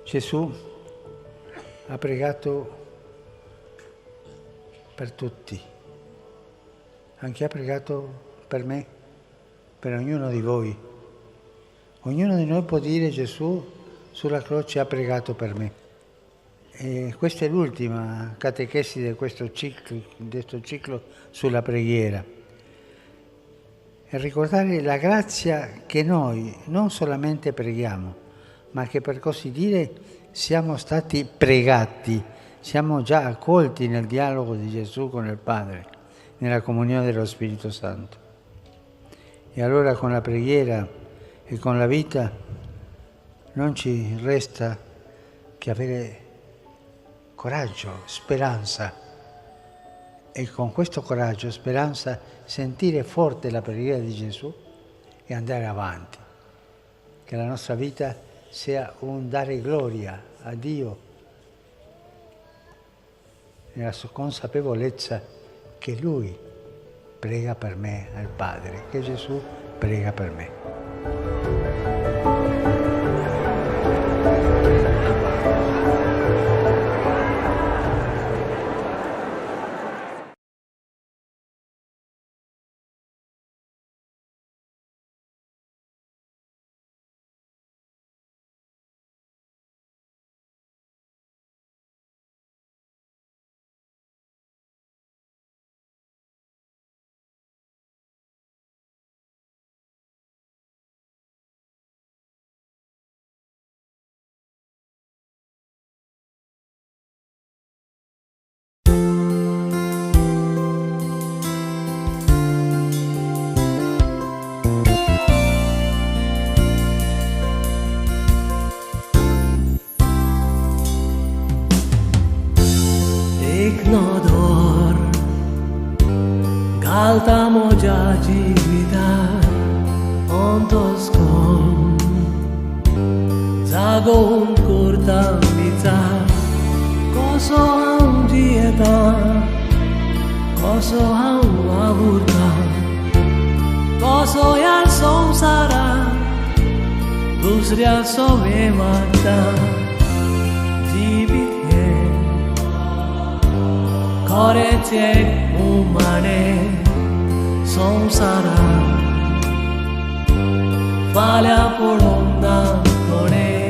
Gesù ha pregato per tutti, anche ha pregato per me, per ognuno di voi. Ognuno di noi può dire: Gesù sulla croce ha pregato per me. E questa è l'ultima catechesi di questo ciclo sulla preghiera. E ricordare la grazia che noi non solamente preghiamo, ma che per così dire siamo stati pregati, siamo già accolti nel dialogo di Gesù con il Padre, nella comunione dello Spirito Santo. E allora con la preghiera e con la vita non ci resta che avere coraggio, speranza, e con questo coraggio, speranza, sentire forte la preghiera di Gesù e andare avanti. Che la nostra vita sia un dare gloria a Dio nella sua consapevolezza che Lui prega per me al Padre, che Gesù prega per me. Galtamo già civita ontoscom Zagon curta mița Coso am dieta Coso am avurta Coso iar somsara Dusria sove marta Jibitye Koreție umane Somsara Valea polomna nore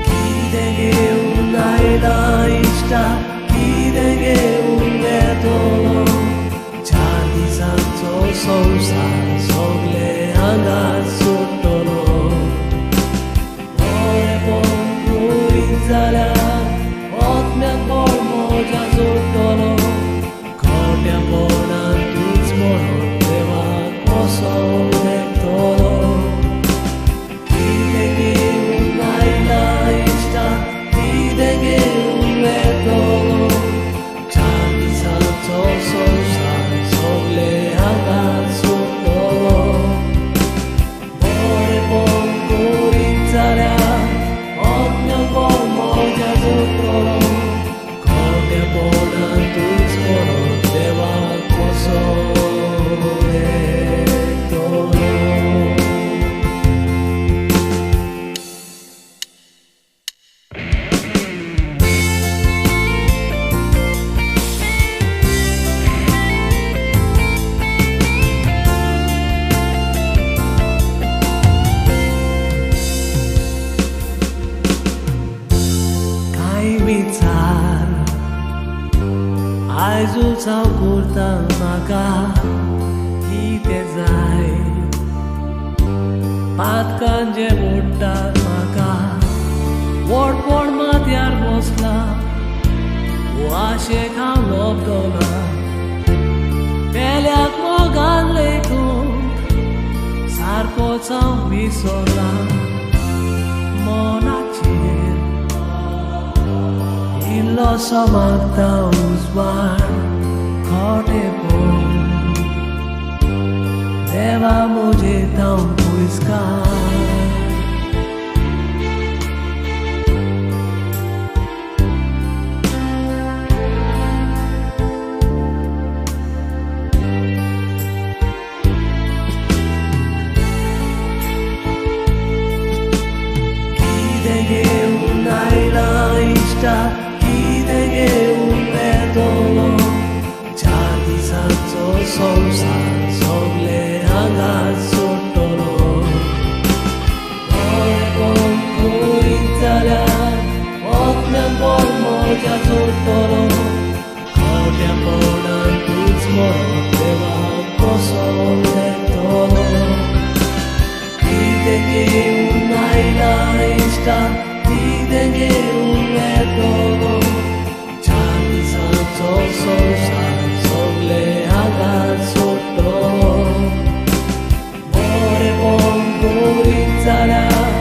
Chidege una eda ista Chidege un metolo Santo Sousa Sogle andar sottolo Ore pompu izzala Otmea colmo già sottolo Cordia buona tutti moro Deva coso lettolo Dite che una illa ista Dite che un lettolo Ciardi Santo Sousa le andar sottolo Ore pongo rizzarea Ogni colmo già sottolo Cordia buona tu scuolo Deva coso lettolo Aizuța curta maga Ite zai Pat kanje mutta maga Word word matyar bosla Oashe kham lobdola Pelyak mogan lekun Sarko tsam bisola Monachir Illo samakta uzbar Khotebo Deva mujhe tam puiskar संसार सबले आघात सुटलो कोई जाल्यार वखण्यान मजा सुटलो खोट्या पोडान तूच मरो देवा कसो येतलो कितें घेवन आयला इश्टा कितें घेवन येतलो चार दिसांचो संसार सगळे आघात सुटलो बरेपण करीत जाल्यार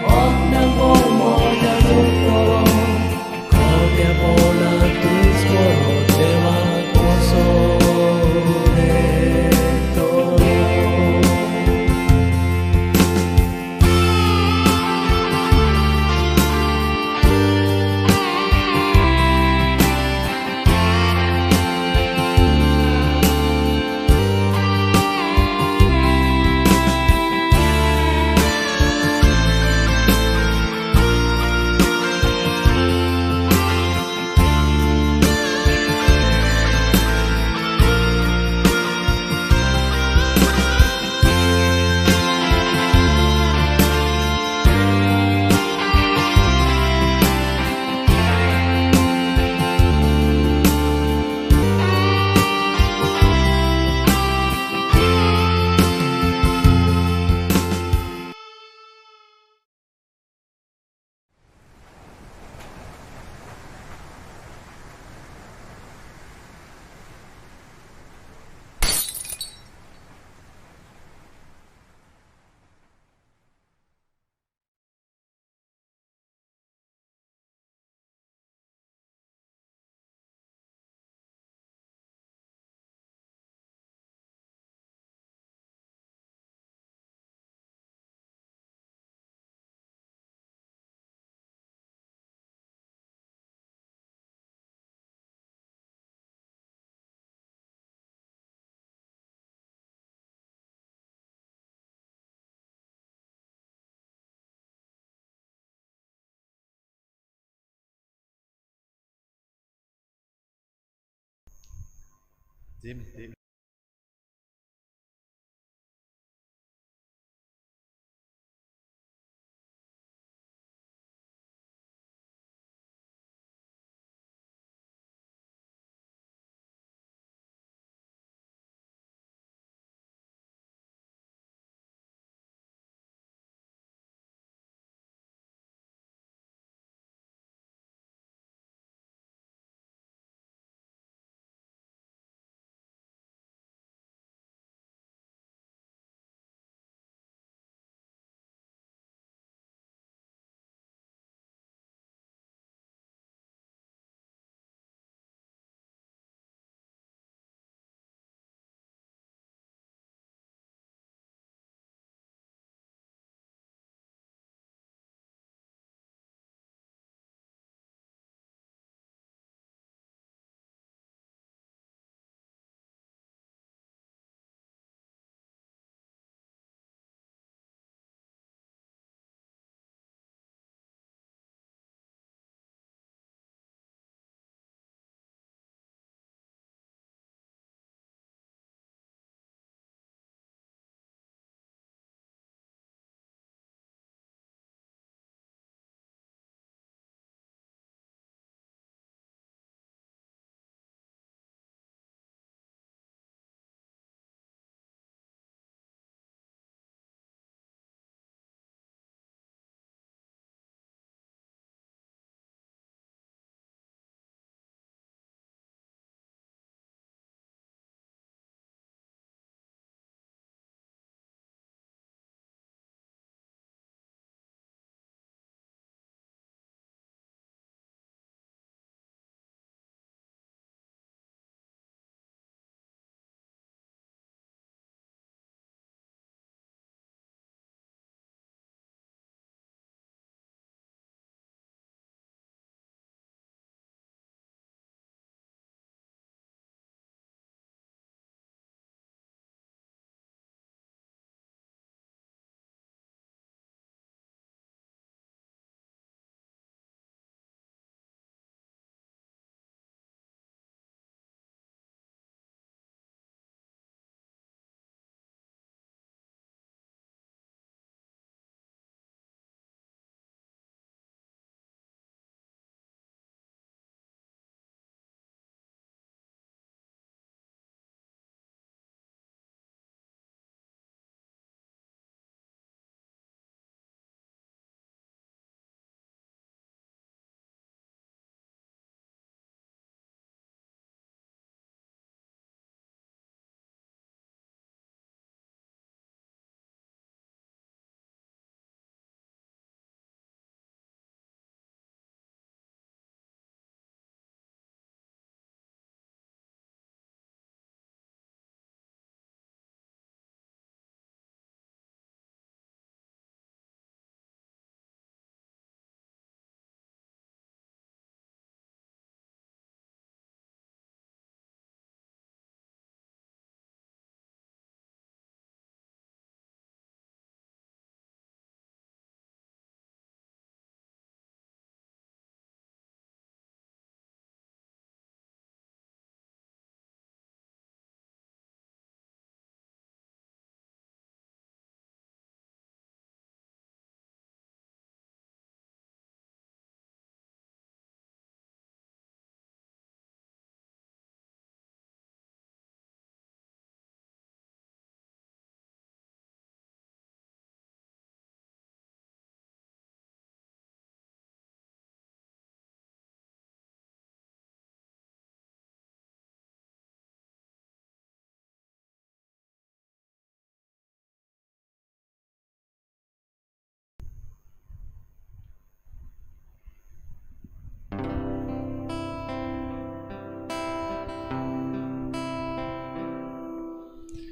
वखण्यान मजा सुटलो खोट्या पोडान तूच मरो देवा कसो येतलो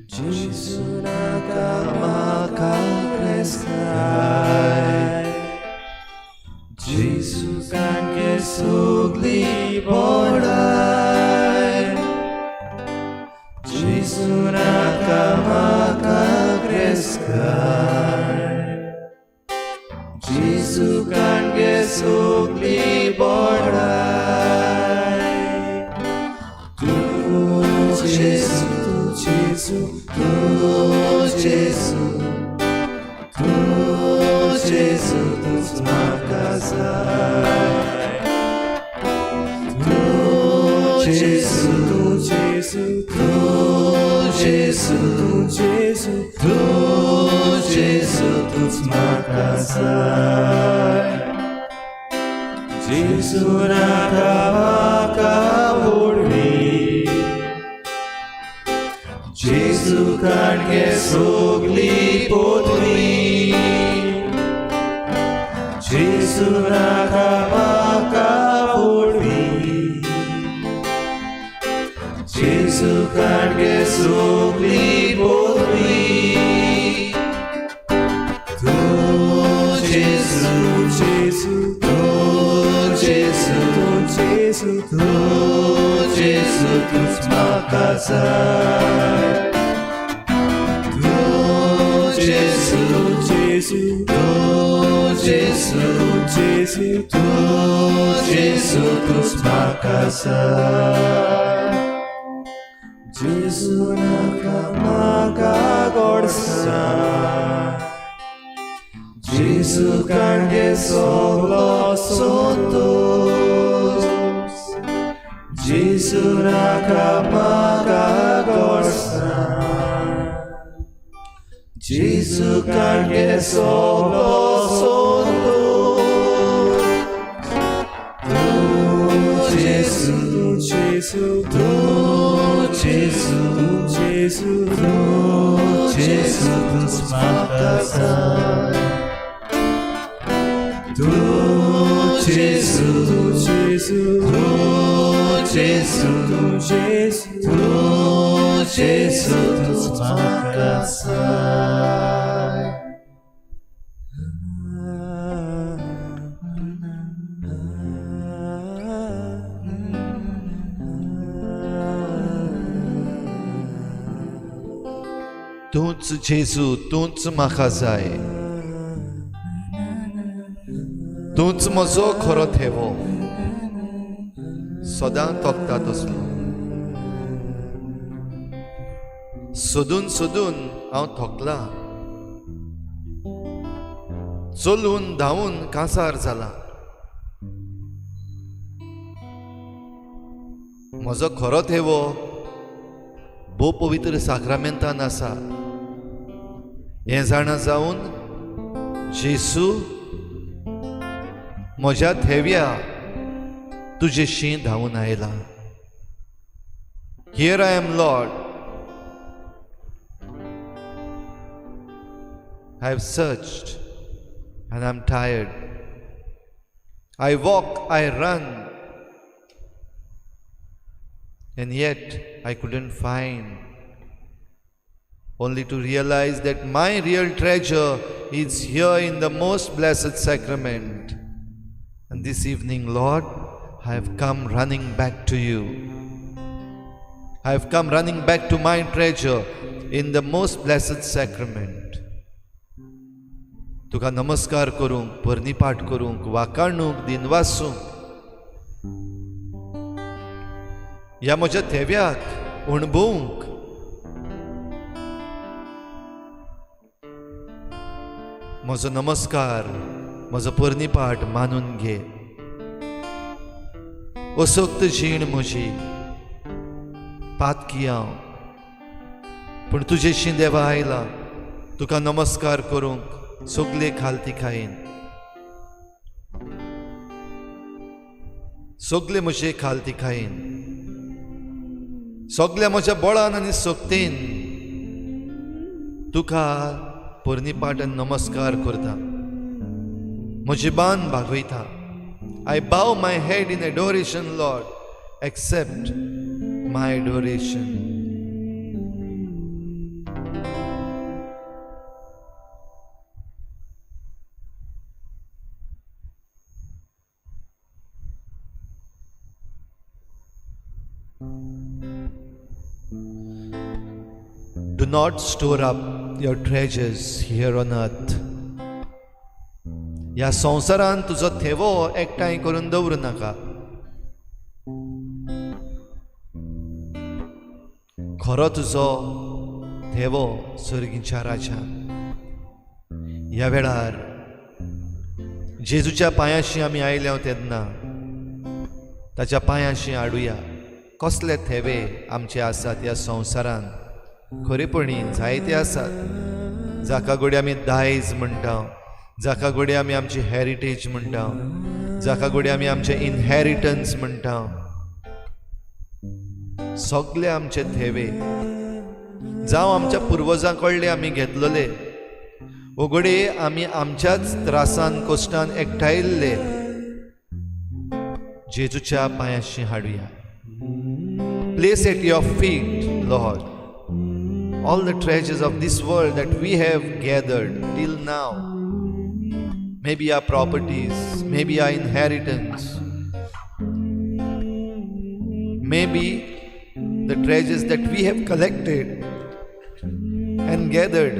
Gesù nakamaka kreskai Gesù kanke sugli bodai Gesù nakamaka kreskai Gesù kanke sugli bodai Tu Gesù Gesù, tu Gesù, tu Gesù, tu smakasai. Tu Gesù, tu Gesù, tu Gesù, tu Gesù, tu Gesù, tu smakasai. Gesù nakamaka urvi. Gesù kanke sugli podri Gesù nakamaka podri Gesù kanke sugli podri Tu Gesù Gesù Tu Gesù Tu Gesù Tu Gesù Tu smakasai Gesù, Gesù, tu Gesù, Gesù, tu Gesù, tu smakasai. Gesù nakamaka gorsai. Gesù kanke soglo sotos. Gesù nakamaka gorsai. Gesù kanke soglo sotos. Tu Gesù, Gesù, tu Gesù, Gesù, tu Gesù, tu smakasai. Tu Gesù, Gesù, tu Gesù, Gesù, tu Gesù, tu smakasai. Tu'ch Gesù, tu'ch makasai. Tu'ch mozo khorothevo. Sodan toktatoslo. Sudun haंव थकला. चलून धांवून कांसार जाला. म्हजो खरो थेवो भोव पवित्र साक्रामेंतान आसा. हें जाणा जावन जेसू म्हज्या थेव्या तुजेशी धांवून आयला. Here I am, Lord. I have searched and I'm tired. I walk, I run, and yet I couldn't find. Only to realize that my real treasure is here in the most blessed sacrament. And this evening, Lord, I have come running back to you. I have come running back to my treasure in the most blessed sacrament. तुका नमस्कार करूंक, परनीपाठ करूंक, वाकाणूक, दिनवासूंक, ह्या म्हज्या थेव्याक अणभवूंक, म्हजो नमस्कार, म्हजो परनीपाठ मानून घे. असोक्त जीण म्हजी, पातकी हांव, पूण तुजेशी देवा आयला. तुका नमस्कार करूंक सगळे खालती खाईन. सगळे म्हजे खालती खाईन. सगळ्या म्हज्या बळान आनी सोबतीन तुका परनीपाठ आनी नमस्कार करता. म्हजी बान भागयता. I bow my head in adoration, Lord. Accept my adoration. Do not store up your treasures here on earth. ह्या संवसारान तुजो थेवो एकठांय करून दवरूं नाका. खरो तुजो थेवो सर्गीच्या राजान. ह्या वेळार जेजूच्या पांयाशी आमी आयल्या तेन्ना ताच्या पांयाशी आडुया. कसले थेवे आमचे आसात ह्या संवसारान. खरेपणी जायते आसात जाका घोडी आमी दायज म्हणटा, जाका घोडी आमी आमची हेरिटेज म्हणटा, जाका घोडी आमी आमचे इनहेरिटन्स म्हणटा. सगळे आमचे थेवे जावं आमच्या पुर्वजां कडले आमी घेतलेले, वो घोडी आमी आमच्याच त्रासान कश्टान एकठांयल्ले जेजूच्या पांयाशी हाडुया. Place at your feet, Lord, all the treasures of this world that we have gathered till now. Maybe our properties, maybe our inheritance, maybe the treasures that we have collected and gathered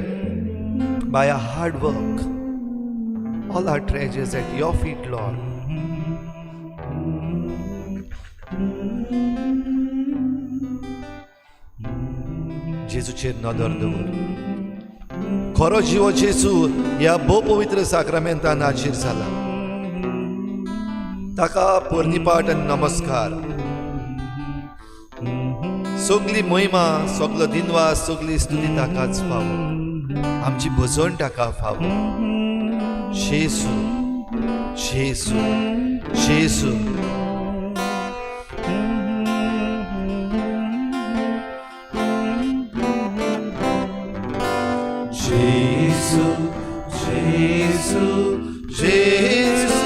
by our hard work. All our treasures at your feet, Lord. जेजूचेर नदर दवर. खरो जीव जेजू ह्या भोव पवित्र साक्रामेंतान हाजीर जाला. ताका पोरनिपाट आनी नमस्कार. सगली महिमा, सगलो दिनवास, सगली स्तुती ताकाच फावो. आमची भजन ताका फावो. जेजू, जेजू, जेजू. Jesus, Jesus, Jesus,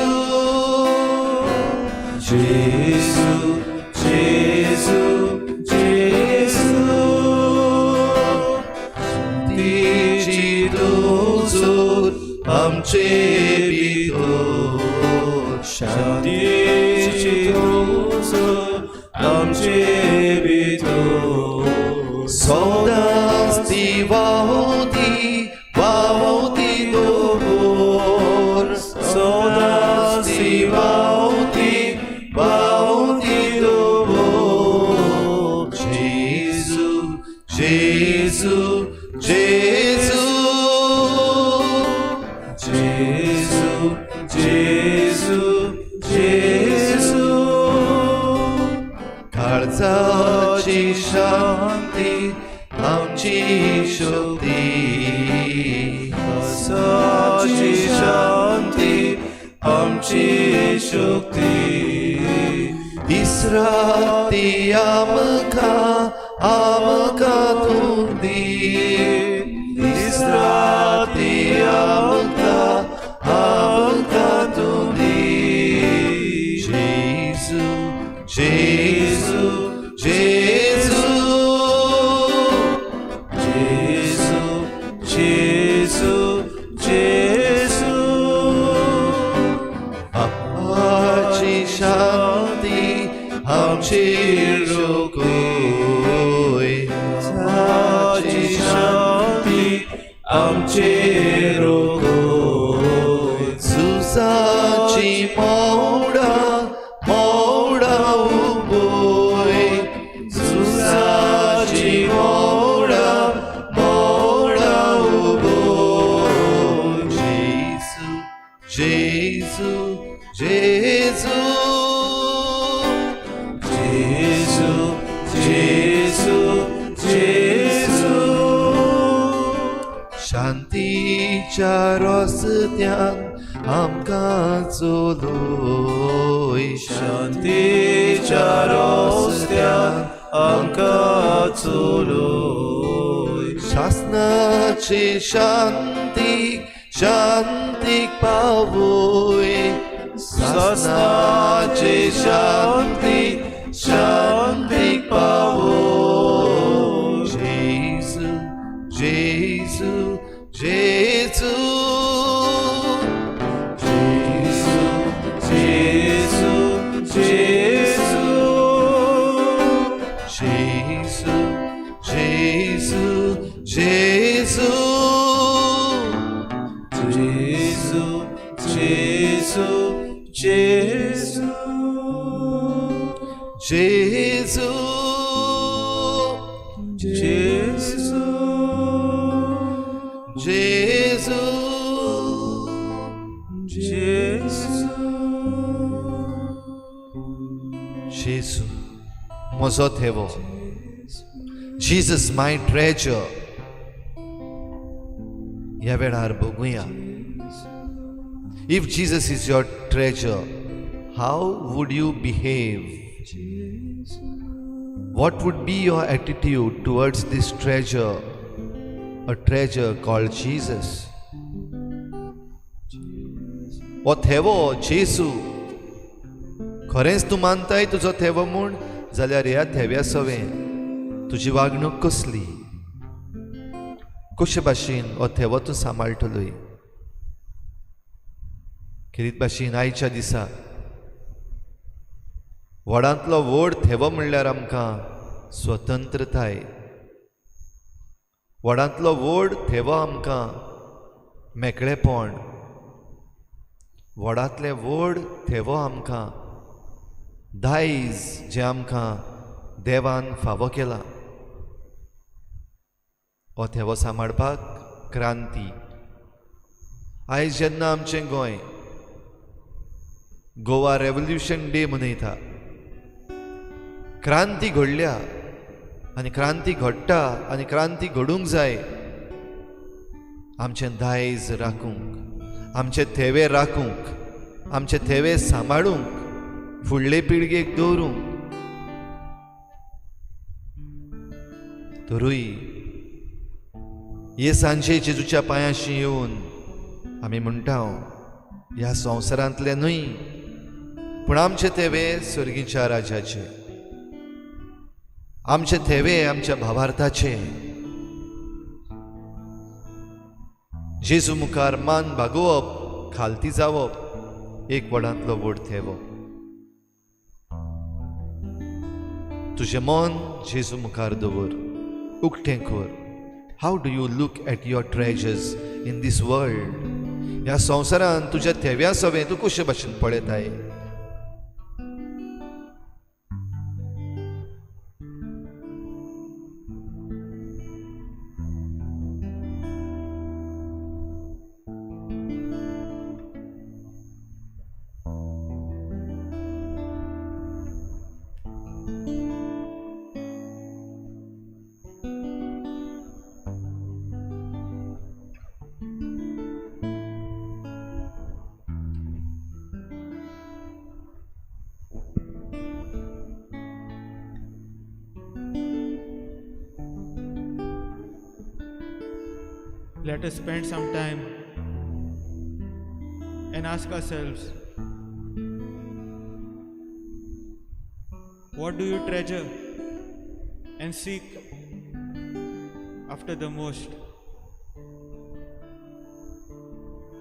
Jesus, Jesus. Tici dozor amce bidor, Tici dozor amce bidor. Sodas divauti. Karzati shanti amchi shukti, Karzati shanti amchi shukti. Israti amka tundi, Israti amka tundi. Jesus, Jesus, Jesus, Jesus, Jesus. Amchi shanti, amchi rukoi. Amchi shanti, amchi rukoi. Susachi mauda. शांतीच्या रस्त्यान आमकां चलोय. शांतीच्या रस्त्यान आमकां चलोय. शासनाची शांतीक पावोय. शासनाची शांतीक पावोय. जेजू, जेजू, जेजू, जेजू, जेजू, जेजू, जेजू, Jesu, Jesu, Jesu, Jesu, Jesu, Jesu, Jesu, Jesu, म्हजो थेवो. Jesus, my treasure. ह्या वेळार बघूया. If Jesus is your treasure, how would you behave? What would be your attitude towards this treasure, a treasure called Jesus? हो थेवो जेसू खरेंच तूं मानताय तुजो थेवो म्हूण, जाल्यार ह्या थेव्या सवें तुजी वागणूक कसली, कशे भाशेन हो थेवो तूं सांबाळटलोय. खेरीत भाशेन आयच्या दिसा व्हडांतलो व्हड थेवो म्हणल्यार आमकां स्वतंत्रताय. व्हडांतलो व्हड थेवो आमकां मेकळेपण. व्हडांतले व्हड थेवो आमकां दायज जें आमकां देवान फावो केला. हो थेवो सांबाळपाक क्रांती. आयज जेन्ना आमचें गोंय गोवा रेव्होल्युशन डे मनयता, क्रांती घडल्या आनी क्रांती घडटा आनी क्रांती घडूंक जाय. आमचें दायज राखूंक, आमचे थेवे राखूंक, आमचे थेवे सांबाळूंक, फुडले पिळगेक दवरूंक. तरूय हे सांजे जेजूच्या पांयाशी येवन आमी म्हणटा, ह्या संवसारांतले न्हय पूण आमचे थेवे सर्गीच्या राजाचे, आमचे थेवे आमच्या भावार्थाचे. जेजू मुखार मान भागोवप, खालती जावप, एक वडांतलो व्हड थेवो. तुजें मन जेजू मुखार दवर, उक्तें कर. How do you look at your treasures in this world? ह्या संवसारांत तुज्या थेव्या सवें तूं कशे भाशेन पळयताय? Let us spend some time and ask ourselves, what do you treasure and seek after the most?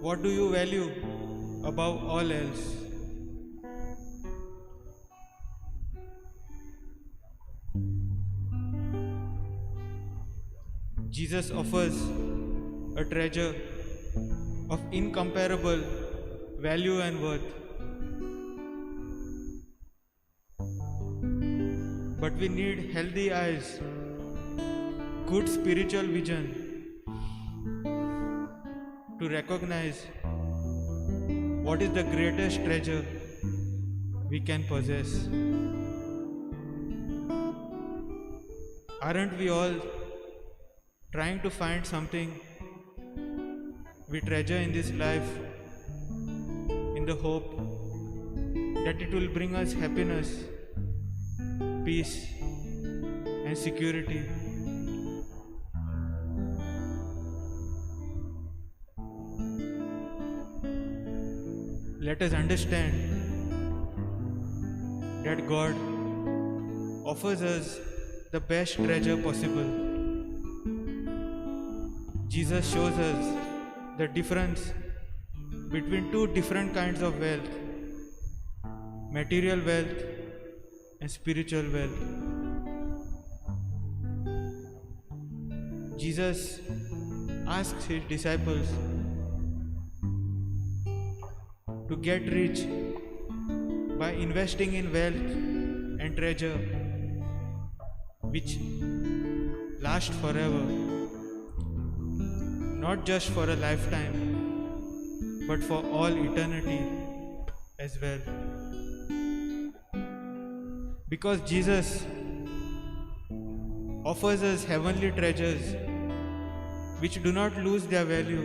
What do you value above all else? Jesus offers a treasure of incomparable value and worth. But we need healthy eyes, good spiritual vision to recognize what is the greatest treasure we can possess. Aren't we all trying to find something we treasure in this life in the hope that it will bring us happiness, peace, and security? Let us understand that God offers us the best treasure possible. Jesus shows us the difference between two different kinds of wealth: material wealth and spiritual wealth. Jesus asks his disciples to get rich by investing in wealth and treasure which last forever, not just for a lifetime, but for all eternity as well. Because Jesus offers us heavenly treasures which do not lose their value,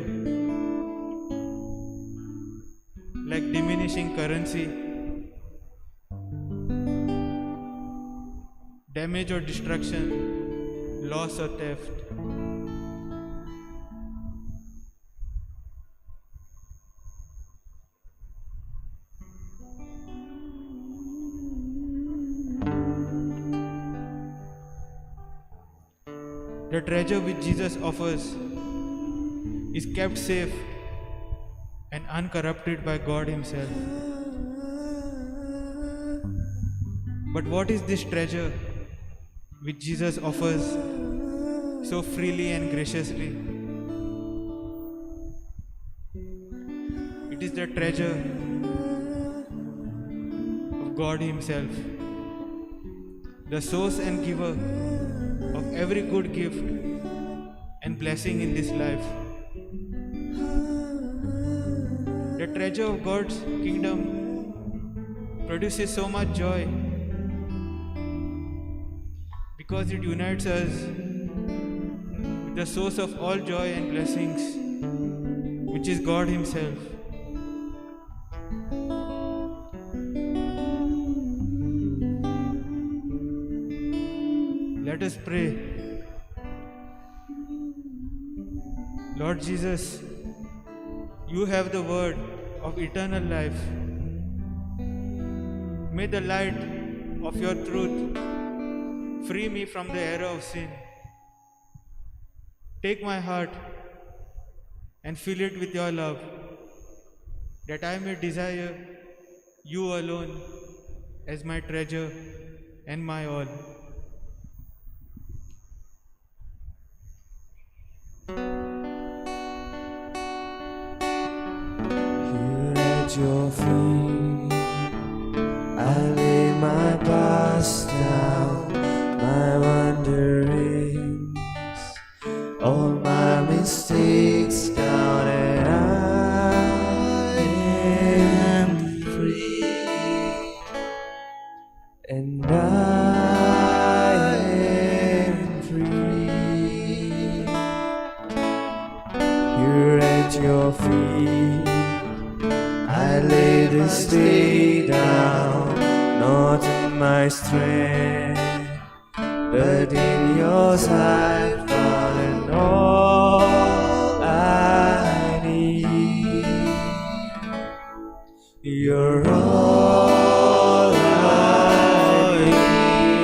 like diminishing currency, damage or destruction, loss or theft. The treasure which Jesus offers is kept safe and uncorrupted by God Himself. But what is this treasure which Jesus offers so freely and graciously? It is the treasure of God Himself, the source and giver of every good gift and blessing in this life. The treasure of God's kingdom produces so much joy because it unites us with the source of all joy and blessings, which is God Himself. Let us pray. Lord Jesus, You have the word of eternal life. May the light of Your truth free me from the error of sin. Take my heart and fill it with Your love, that I may desire You alone as my treasure and my all. Your feet, I lay my past down, my wanderings, all my mistakes down, and I am free, and I am free. Here at Your feet I lay this day down, not in my strength, but in Your sight found all I need. You're all I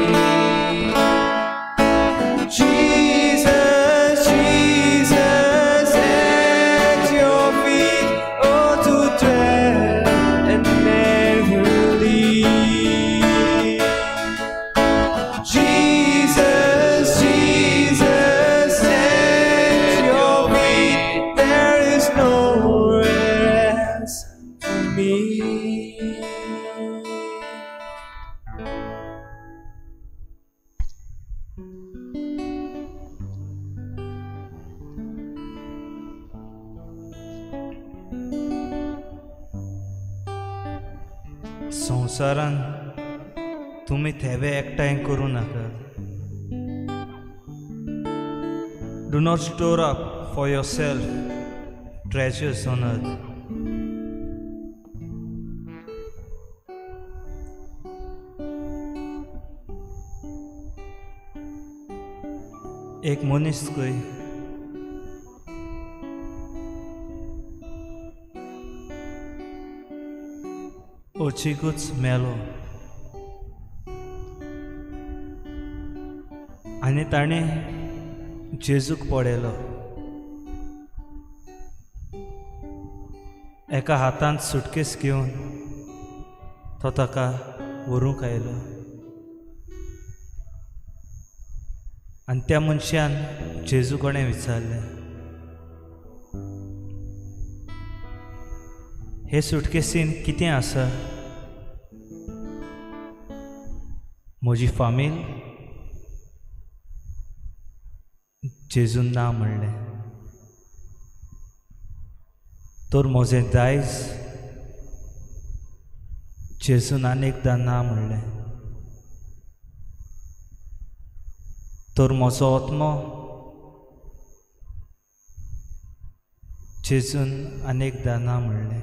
need. Jesus, Jesus, at Your feet, oh, to dwell and never leave. Jesus, Jesus, at Your feet, there is nowhere else for me. संवसारान तुम्ही थेवे एकठांय करूं नाका. Do not store up for yourself treasures on earth. एक मनीस खंय ओचीकूच मेलो आनी ताणें जेजूक पळयलो. एका हातांत सुटकेस घेवन तो ताका व्हरूंक आयलो आनी त्या मनशान जेजू कडेन विचारलें, हे सुटकेसीन कितें आसा? म्हजी फामील? जेजून ना म्हणलें. तर म्हजें दायज? जेजून आनेकदां ना म्हणलें. तर म्हजो आत्मो? जेजून आनेकदां ना म्हणलें.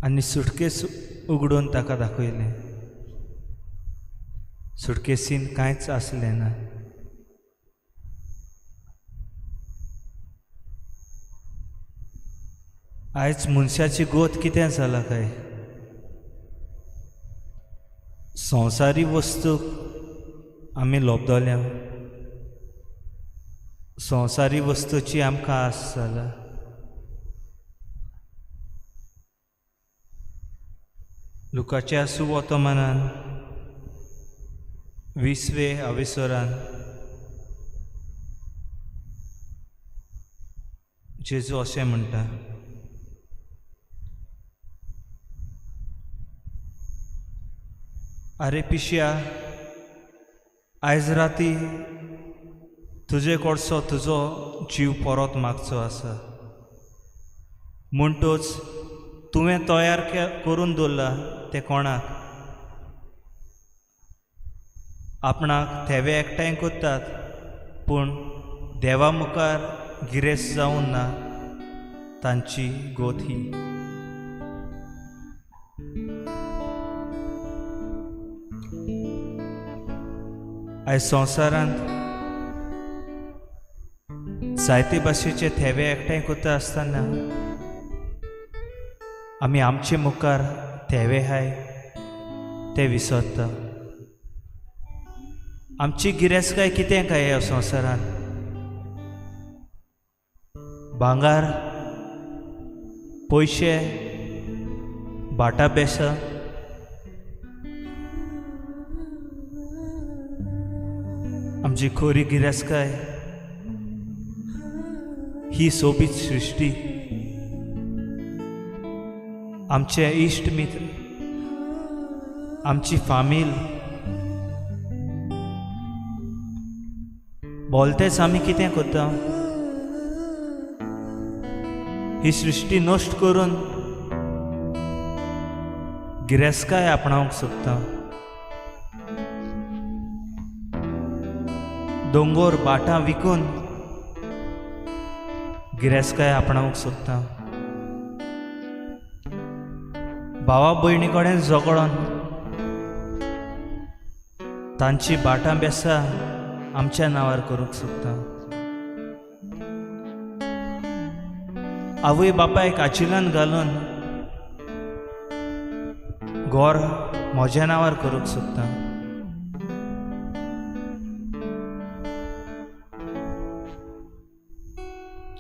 आनी सुटकेस उगडून ताका दाखयलें. सुटकेसीन कांयच आसलें ना. आयज मनशाची गोत कितें जाला काय? संवसारी वस्तूक आमी लोबदोल्या. संवसारी वस्तूची आमकां आस जाला. लुकाच्या सुवर्तमानान 20वे आवेसरान जेजू अशें म्हणटा, आरे पिश्या, आयज राती तुजे कडचो तुजो जीव परत मागचो आसा. म्हणटूच तुवें तयार करून दवरला तें कोणाक? आपणाक थेवे एकठांय करतात, पूण देवा मुखार गिरेस्त जावूं ना तांची गोत ही. आयज संवसारांत जायते भाशेचे थेवे एकठांय करता आसतना आमी आमचे मुखार थेवे हाय ते विसरता. आमची गिरेस्तकाय कितें काय ह्या संवसारांत? भांगार, पयशे, भाटां बेसां, आमची खरी गिरेस्तकाय ही सोबीत सृश्टी. आमचे इश्ट मित्र, आमची फामील, बोलतेच आमी कितें करता? ही सृश्टी नश्ट करून गिरेस्तकाय आपणावंक सोदता. दोंगोर भाटां विकून गिरेस्तकाय आपणावंक सोदता. भावा भयणी कडेन झगडोन तांची भाटां बेसां आमच्या नांवार करूंक सोदता. आवय बापायक आचिलान घालून घर म्हज्या नांवार करूंक सोदता.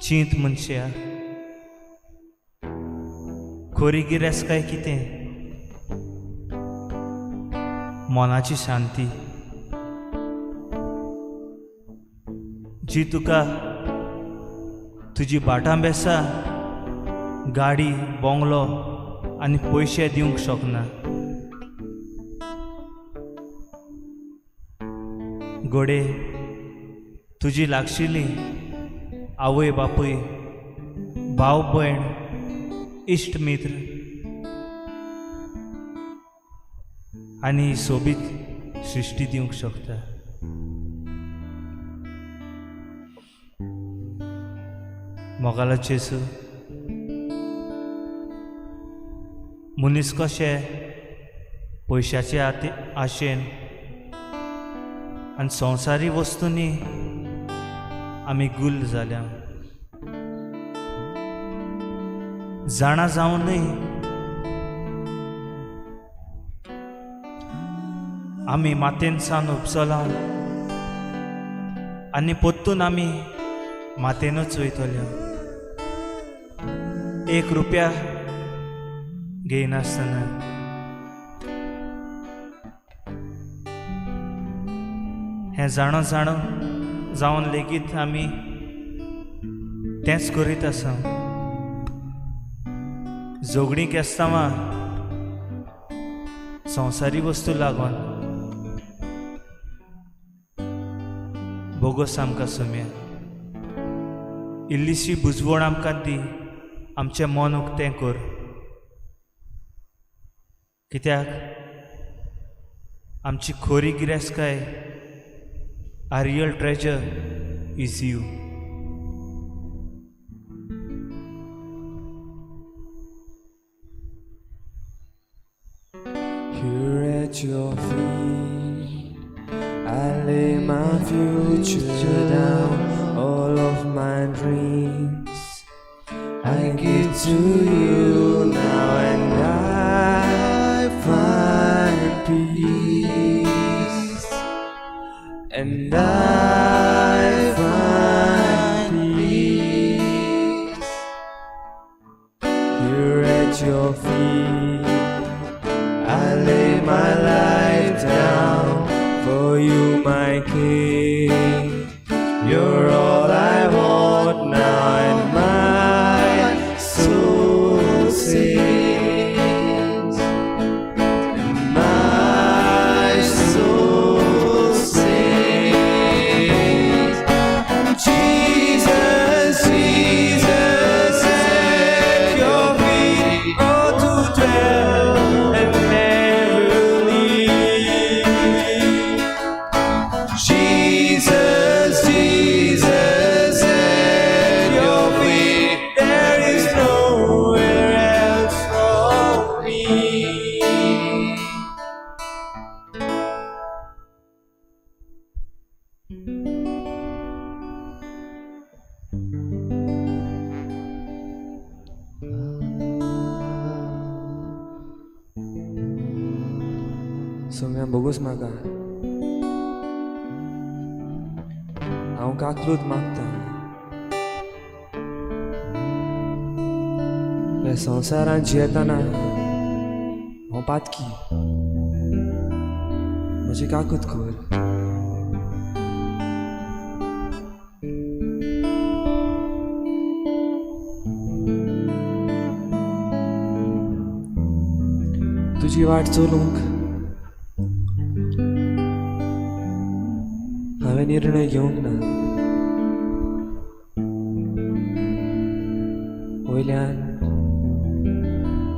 चिंत मनशा, खरी गिरेस्तकाय कितें? मनाची शांती, जी तुका तुजी भाटां बेसां, गाडी, बंगलो आनी पयशे दिवंक शकना. घोडे तुजी लागशिल्ली आवय बापूय, भाव भयण, इश्ट मित्र आनी सोबीत सृश्टी दिवंक शकता. मोगाला जेजू, मनीस कशें पयशाचे आशेन आनी संवसारी वस्तूंनी आमी गुल्ल जाल्या. जाणा जावनय आमी मातेन सावन उपसला आनी पोत्तून आमी मातेनूच वयतल्यो. 1 रुपया घेयनासतना हें जाणो जाणो जावन लेगीत आमी तेंच करीत आसा. जोगणीक आसतना संवसारी वस्तू लागून बोगस आमकां सुम्या. इल्लीशी बुजवण आमकां दी, आमचें मन उक्तें कर. कित्याक आमची खोरी गिरेस्तकाय, our real treasure is you. Here at your feet, I lay my future down, all of my dreams I give to you now, and I find peace, and I find peace. Here at your feet I lay my life down for you, my King. You're all I want now, and my soul sings, and my soul sings. Jesus, Jesus, at your feet, oh, to dwell and never leave. Jesus, Jesus, at your feet, there is nowhere else for me. सोम्या बोगूस म्हाका, हांव काकलूत मागता. ह्या संवसारांत जियेतना हांव पातकी, म्हजी काकूत कर. तुजी वाट चलूंक हांवें निर्णय घेवंक ना. वयल्यान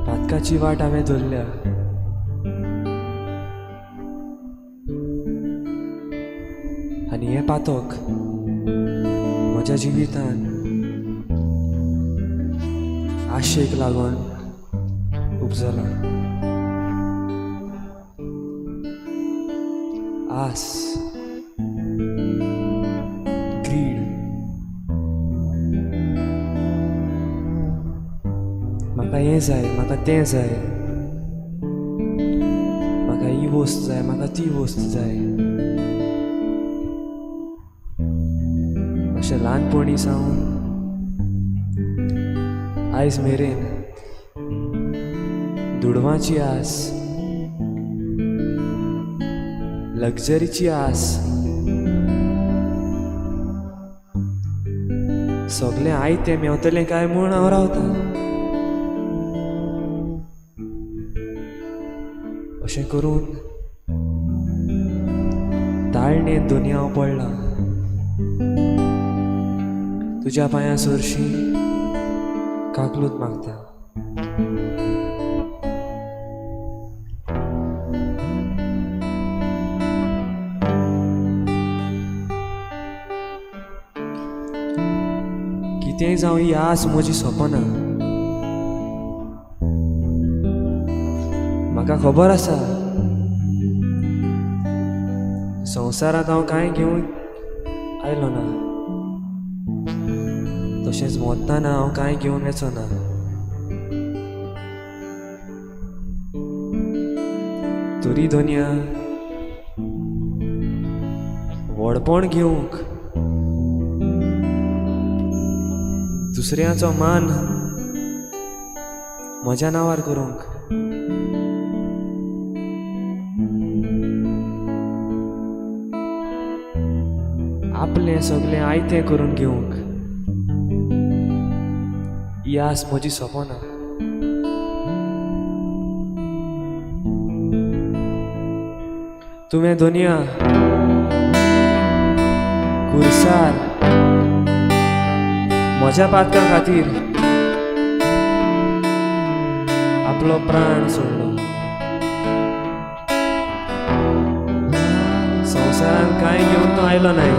पातकाची वाट हांवें धरल्या, आनी हें पातक म्हज्या जिवितान आशेक लागून उपजलां. आस, ग्रीड, म्हाका हें जाय, म्हाका तें जाय, म्हाका ही वस्त जाय, म्हाका ती वस्त जाय. अशें ल्हानपणी सावन आयज मेरेन दुडवांची आस, लग्जरीची आस, सगळें आयतें मेवतलें काय म्हूण हांव रावतां. अशें करून ताळणेंत दुनिया हांव पडलां. तुज्या पांयां सरशीं काकलूत मागता. कितेंय जावं ही आस म्हजी सोंपना. म्हाका खबर आसा संवसारांत हांव कांय घेवंक आयलो ना, तशेंच मोतना हांव कांय घेवन वचना. तरी दुनिया व्हडपण घेवंक, दुसऱ्याचो मान म्हज्या नांवार करूंक, आपलें सगळें आयतें करून घेवंक ही आस म्हजी सोंपना. तुवें दुनिया खुर्सार म्हज्या पातकां खातीर आपलो प्राण सोडलो. संवसारान कांय घेवन तो आयलो नाय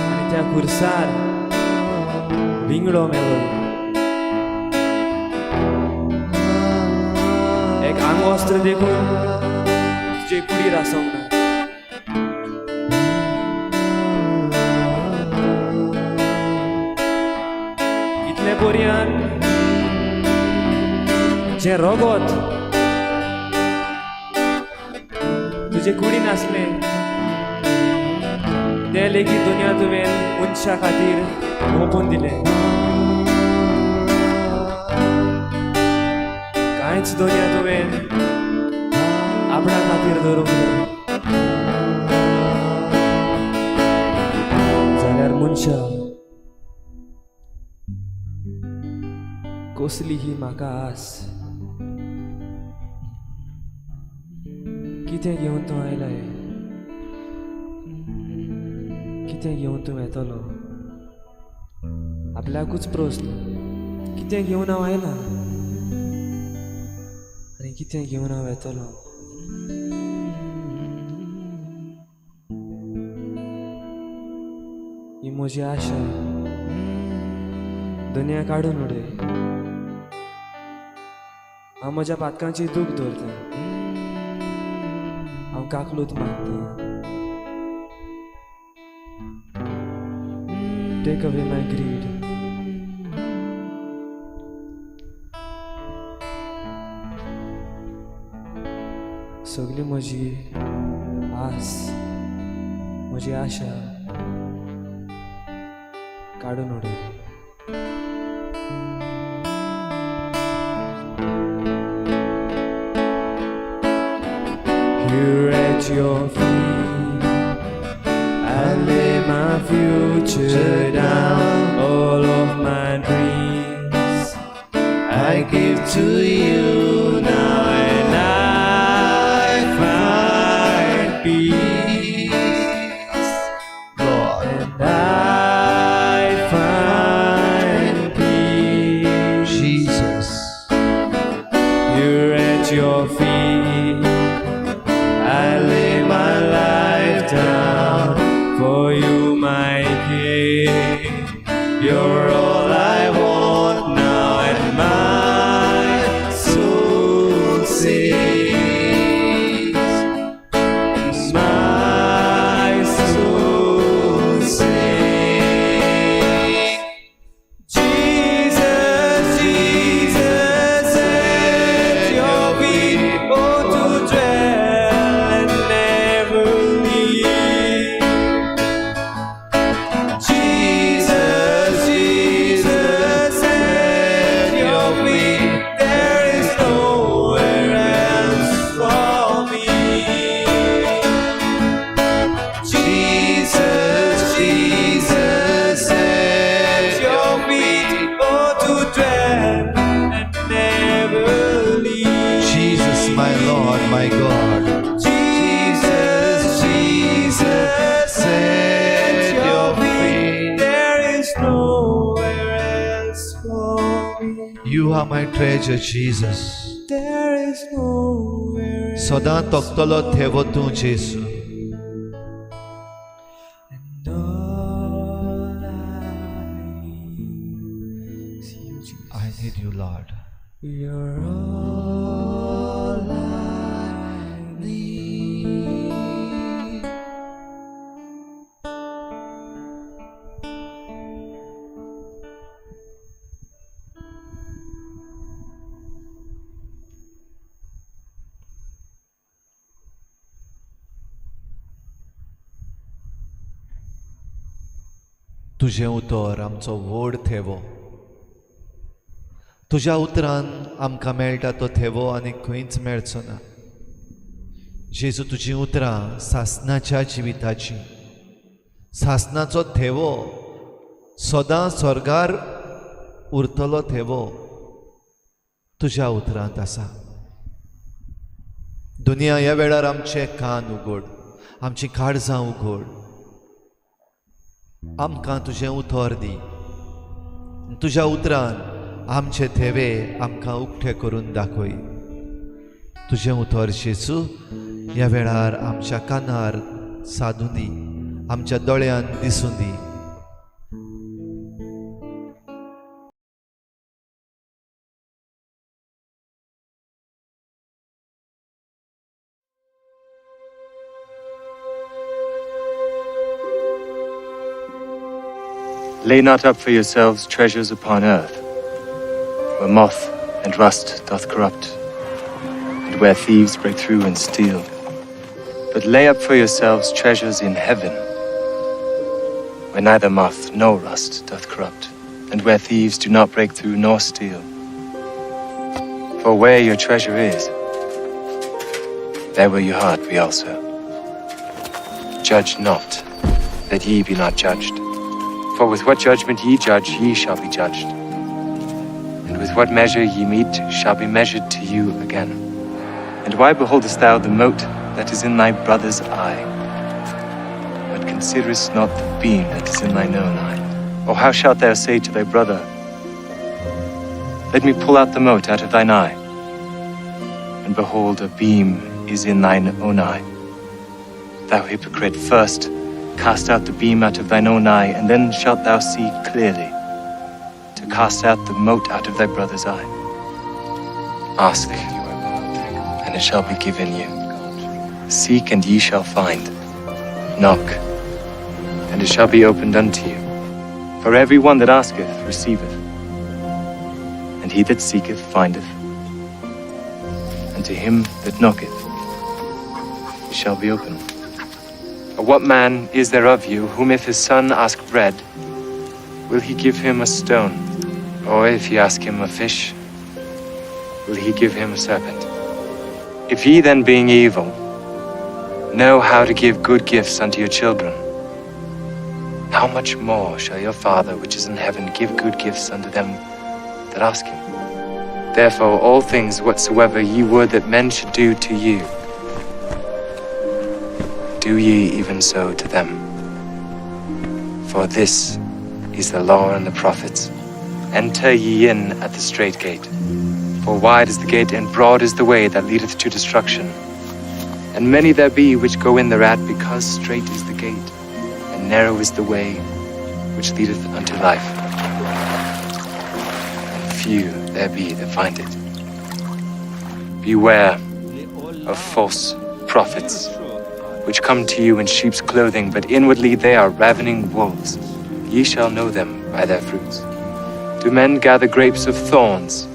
आनी त्या खुर्सार विंगडो मेलो. एक आंगवस्त्र देखून तुजे कुडीर आसोंक ना. इतले बोरयान जे रोगोत तुजे कुडीन आसले ते लेगीत दुनिया तुवें मनशा खातीर ओपून दिले. कांयच दुनिया तुवें आपणा खातीर दवरूंक ना. जाल्यार मनशा कसली ही म्हाका आस. कितें घेवन तूं आयलाय, कितें घेवन तूं येतलो. आपल्याकूच प्रस्न कितें घेवन हांव आयला आनी कितें घेवन हांव येतलो. ही म्हजी आशा दुनिया काडून उडय. हांव म्हज्या पातकांची दूख दवरता. हांव काकलूत मागता. Take away my greed. सगळी म्हजी आस म्हजी आशा काडून उडय. Here at your feet, I lay my future down. All of my dreams I give to you now, and I find peace, Lord, and I find peace. Jesus. Here at your feet, I lay my life down for you, my King. You're all I want now, and my soul sings. My soul sings. Jesus, Jesus, at your feet, oh, to dwell and never leave. Jesus, Jesus, at your feet, there is nowhere else for me. Jesus, Jesus, at your feet, oh, to dwell and never leave. Jesus, my Lord, my God. Jesus, Jesus, at your feet, there is nowhere else for me. You are my treasure, Jesus. There is nowhere else. सदां तोखतलो थेवो तूं जेसू. And all I need is you, Jesus. I need you, Lord. You're all I need. तुझें उतर आमचो व्हड थेवो. तुज्या उतरान आमकां मेळटा तो थेवो आनी खंयच मेळचो ना. जेजू तुजी उतरां सासणाच्या जिविताची, सासणाचो थेवो सदां स्वर्गार उरतलो थेवो तुज्या उतरांत आसा. दुनिया ह्या वेळार आमचे कान उगड, आमची काळजां उगड, आमकां तुजें उतर दी. तुज्या उतरान आमचे थेवे आमकां उक्ते करून दाखय. तुजें उतर जेजू ह्या वेळार आमच्या कानार सादूं दी, आमच्या दोळ्यान दिसूं दी. Lay not up for yourselves treasures upon earth, where moth and rust doth corrupt, and where thieves break through and steal. But lay up for yourselves treasures in heaven, where neither moth nor rust doth corrupt, and where thieves do not break through nor steal. For where your treasure is, there will your heart be also. Judge not, that ye be not judged. For with what judgment ye judge, ye shall be judged. And with what measure ye mete shall be measured to you again. And why beholdest thou the mote that is in thy brother's eye, but considerest not the beam that is in thine own eye? Or how shalt thou say to thy brother, let me pull out the mote out of thine eye, and behold, a beam is in thine own eye? Thou hypocrite, first cast out the beam out of thine own eye, and then shalt thou see clearly to cast out the mote out of thy brother's eye. Ask, and it shall be given you. Seek, and ye shall find. Knock, and it shall be opened unto you. For every one that asketh receiveth, and he that seeketh findeth, and to him that knocketh it shall be opened. Or what man is there of you, whom if his son ask bread, will he give him a stone? Or if he ask him a fish, will he give him a serpent? If ye then, being evil, know how to give good gifts unto your children, how much more shall your Father which is in heaven give good gifts unto them that ask him? Therefore all things whatsoever ye would that men should do to you, do ye even so to them. For this is the law and the prophets. Enter ye in at the strait gate. For wide is the gate, and broad is the way that leadeth to destruction. And many there be which go in thereat, because strait is the gate, and narrow is the way which leadeth unto life. And few there be that find it. Beware of false prophets, which come to you in sheep's clothing, but inwardly they are ravening wolves. Ye shall know them by their fruits. Do men gather grapes of thorns,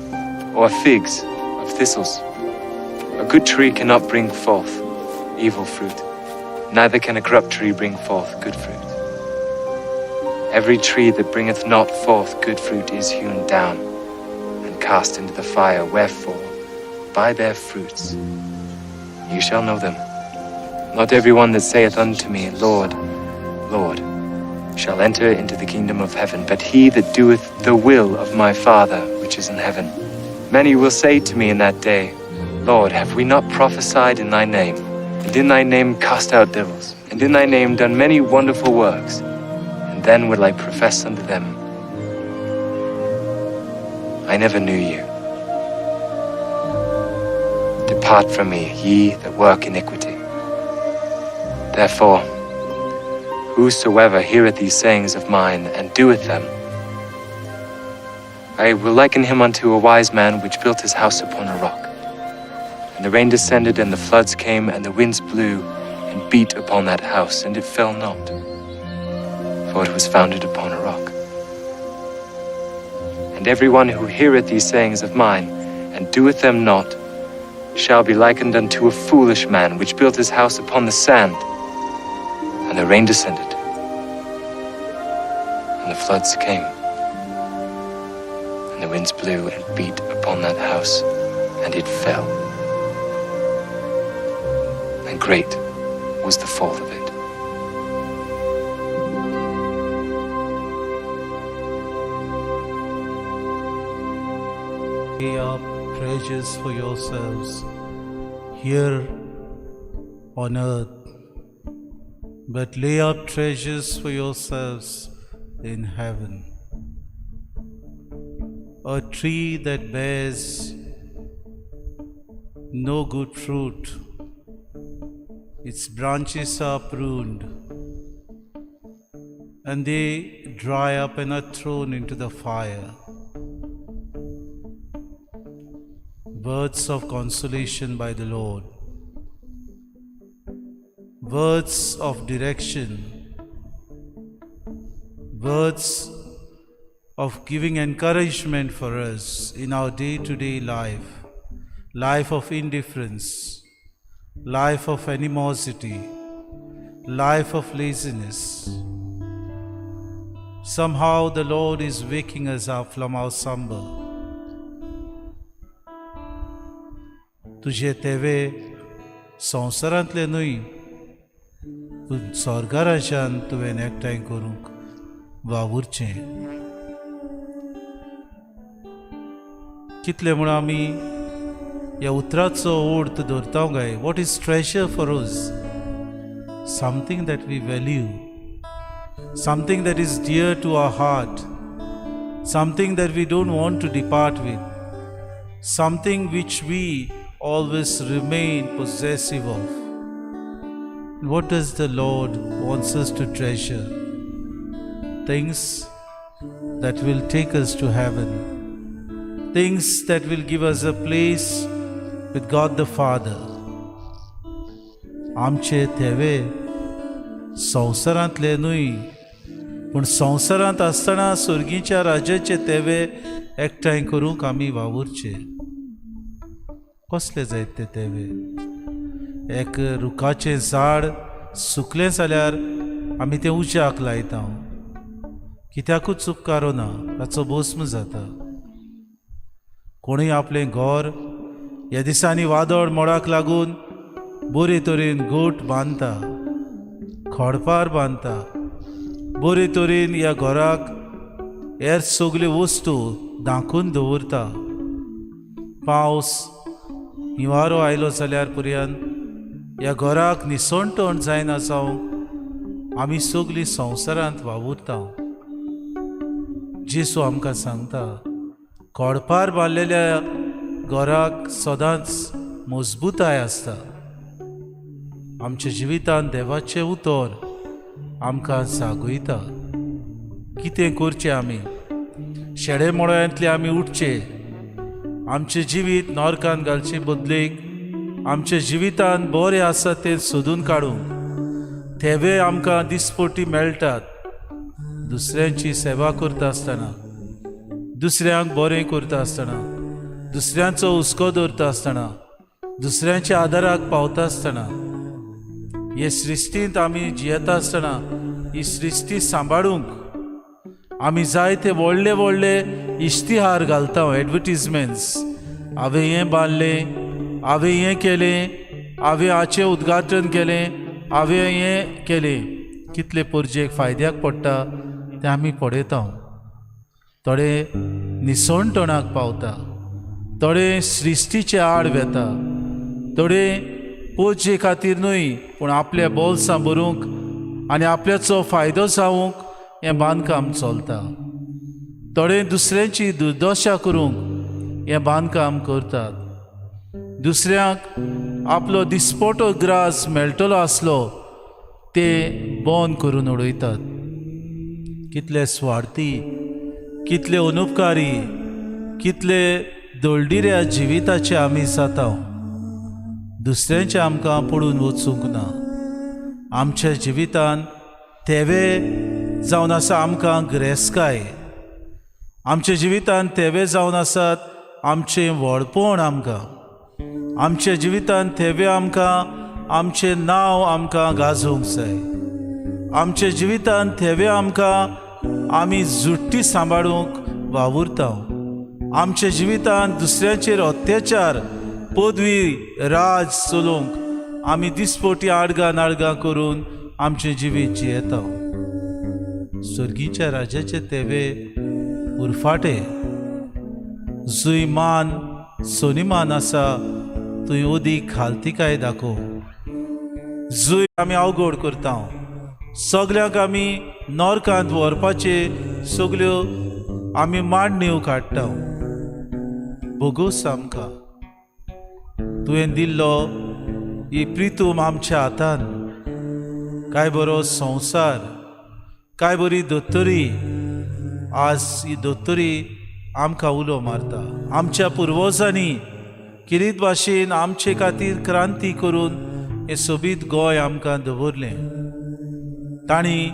or figs of thistles? A good tree cannot bring forth evil fruit, neither can a corrupt tree bring forth good fruit. Every tree that bringeth not forth good fruit is hewn down, and cast into the fire. Wherefore, by their fruits ye shall know them. Not every one that saith unto me, Lord, Lord, shall enter into the kingdom of heaven, but he that doeth the will of my Father which is in heaven. Many will say to me in that day, Lord, have we not prophesied in thy name, and in thy name cast out devils, and in thy name done many wonderful works? And then will I profess unto them, I never knew you. Depart from me, ye that work iniquity. Therefore, whosoever heareth these sayings of mine, and doeth them, I will liken him unto a wise man which built his house upon a rock. And the rain descended, and the floods came, and the winds blew, and beat upon that house, and it fell not, for it was founded upon a rock. And every one who heareth these sayings of mine, and doeth them not, shall be likened unto a foolish man which built his house upon the sand. And the rain descended, and the floods came, and the winds blew and beat upon that house, and it fell. and great was the fall of it. Lay up treasures for yourselves here on earth, but lay up treasures for yourselves in heaven. A tree that bears no good fruit, its branches are pruned, and they dry up and are thrown into the fire. Words of consolation by the Lord, words of direction, words of giving encouragement for us in our day-to-day life, life of indifference, life of animosity, life of laziness. Somehow the Lord is waking us up from our slumber. तुझे तेवे संवसारांतले न्हय पूण स्वर्गा राज्यांत तुवें एकठांय करूंक वावुरचें. कितले म्हूण आमी ह्या उतराचो अर्थ धरता काय. What is treasure for us? Something that we value, something that is dear to our heart, something that we don't want to depart with, something which we always remain possessive of. What does the Lord wants us to treasure? Things that will take us to heaven, things that will give us a place with God the Father. आमचे थेवे संवसारांतले न्हय पूण संवसारांत आसतना सुर्गीच्या राज्याचे तेवे एकठांय करूंक आमी वावुरचे. कसले जायत ते तेवे? एक रुखाचें झाड सुकलें जाल्यार आमी तें उज्याक लायता, कित्याकूच उपकारो ना, ताचो भस्म जाता. कोणूय आपलें घर ह्या दिसांनी वादळ मोडाक लागून बरे तरेन गोठ बांदता, खोडपार बांदता, बरे तरेन ह्या घराक हेर सगल्यो वस्तू धांकून दवरता. पावस हिंवारो आयलो जाल्यार पर्यंत ह्या घराक निसणटण जायना जावंक आमी सगलीं संवसारांत वावुरता. जेसू आमकां सांगता, खोडपार बांदलेल्या घराक सदांच मजबूताय आसता. आमच्या जिवितांत देवाचें उतर आमकां जागयता. कितें करचें आमी? शेडे मोळ्यांतले आमी उठचे, आमचें जिवीत नरकांत घालचे बदलेक आमच्या जिवितांत बरें आसा तें सोदून काडूंक थेवे आमकां दिसपटी मेळटात. दुसऱ्यांची सेवा करता आसतना, दुसऱ्यांक बरें करता आसतना, दुसऱ्यांचो हुस्को धरता आसतना, दुसऱ्यांच्या आदाराक पावता आसतना, हे सृश्टींत आमी जियेता आसतना ही सृश्टी सांबाळूंक आमी जायते व्हडले व्हडले इश्तिहार घालता, एडवर्टिजमेंट्स. हांवें हें बांदलें, हांवें हें केलें, हांवें हाचें उद्घाटन केलें, हांवें हें केलें. कितले परजेक फायद्याक पडटा तें आमी पळयता. थोडे निसणटणाक पावता, थोडे सृश्टीचे आड वेता, थोडे पोचे खातीर न्हय पूण आपल्या बोल्सां भरूंक आनी आपल्याचो फायदो जावंक हें बांदकाम चलता. थोडे दुसऱ्यांची दुर्दशा करूंक हें बांदकाम करतात. दुसऱ्यांक आपलो दिसपटो ग्रास मेळटलो आसलो ते बंद करून उडयतात. कितले स्वार्थी, कितले अनुपकारी, कितले दळदिऱ्या जिविताचे आमी जाता. दुसऱ्यांचे आमकां पडून वचूंक ना. आमच्या जिवितांत तेवे जावन आसा आमकां गिरेस्तकाय, आमच्या जिवितांत तेवे जावन आसात आमचें व्हडपण आमकां, आमच्या जिवितांत तेवे आमकां आमचें नांव आमकां गाजोवंक जाय. आमच्या जिवितांत तेवे आमकां आमी जुट्टी सांबाळूंक वावुरता. आमच्या जिवितांत दुसऱ्यांचेर अत्याचार, पदवी, राज चलोवंक आमी दिसपोटी आडगां करून आमचें जिवीत जियेता. स्वर्गीच्या राजाचे तेवे उरफाटे जुंय मान सोनीमान आसा थंय उदीक खालतिकाय दाखोव. जुंय आमी अवघड करता, सगल्यांक आमी नॉर्कांत व्हरपाचे सगल्यो आमी मांडण्यो काडटा. बोगूस आमकां तुवें दिल्लो ही प्रितूम आमच्या हातान. काय बरो संवसार, काय बरी दोतोरी. आज ही दोतोरी आमकां उलो मारता. आमच्या पुर्वजांनी किरीत भाशेन आमचे खातीर क्रांती करून हें सोबीत गोंय आमकां दवरलें. तांणी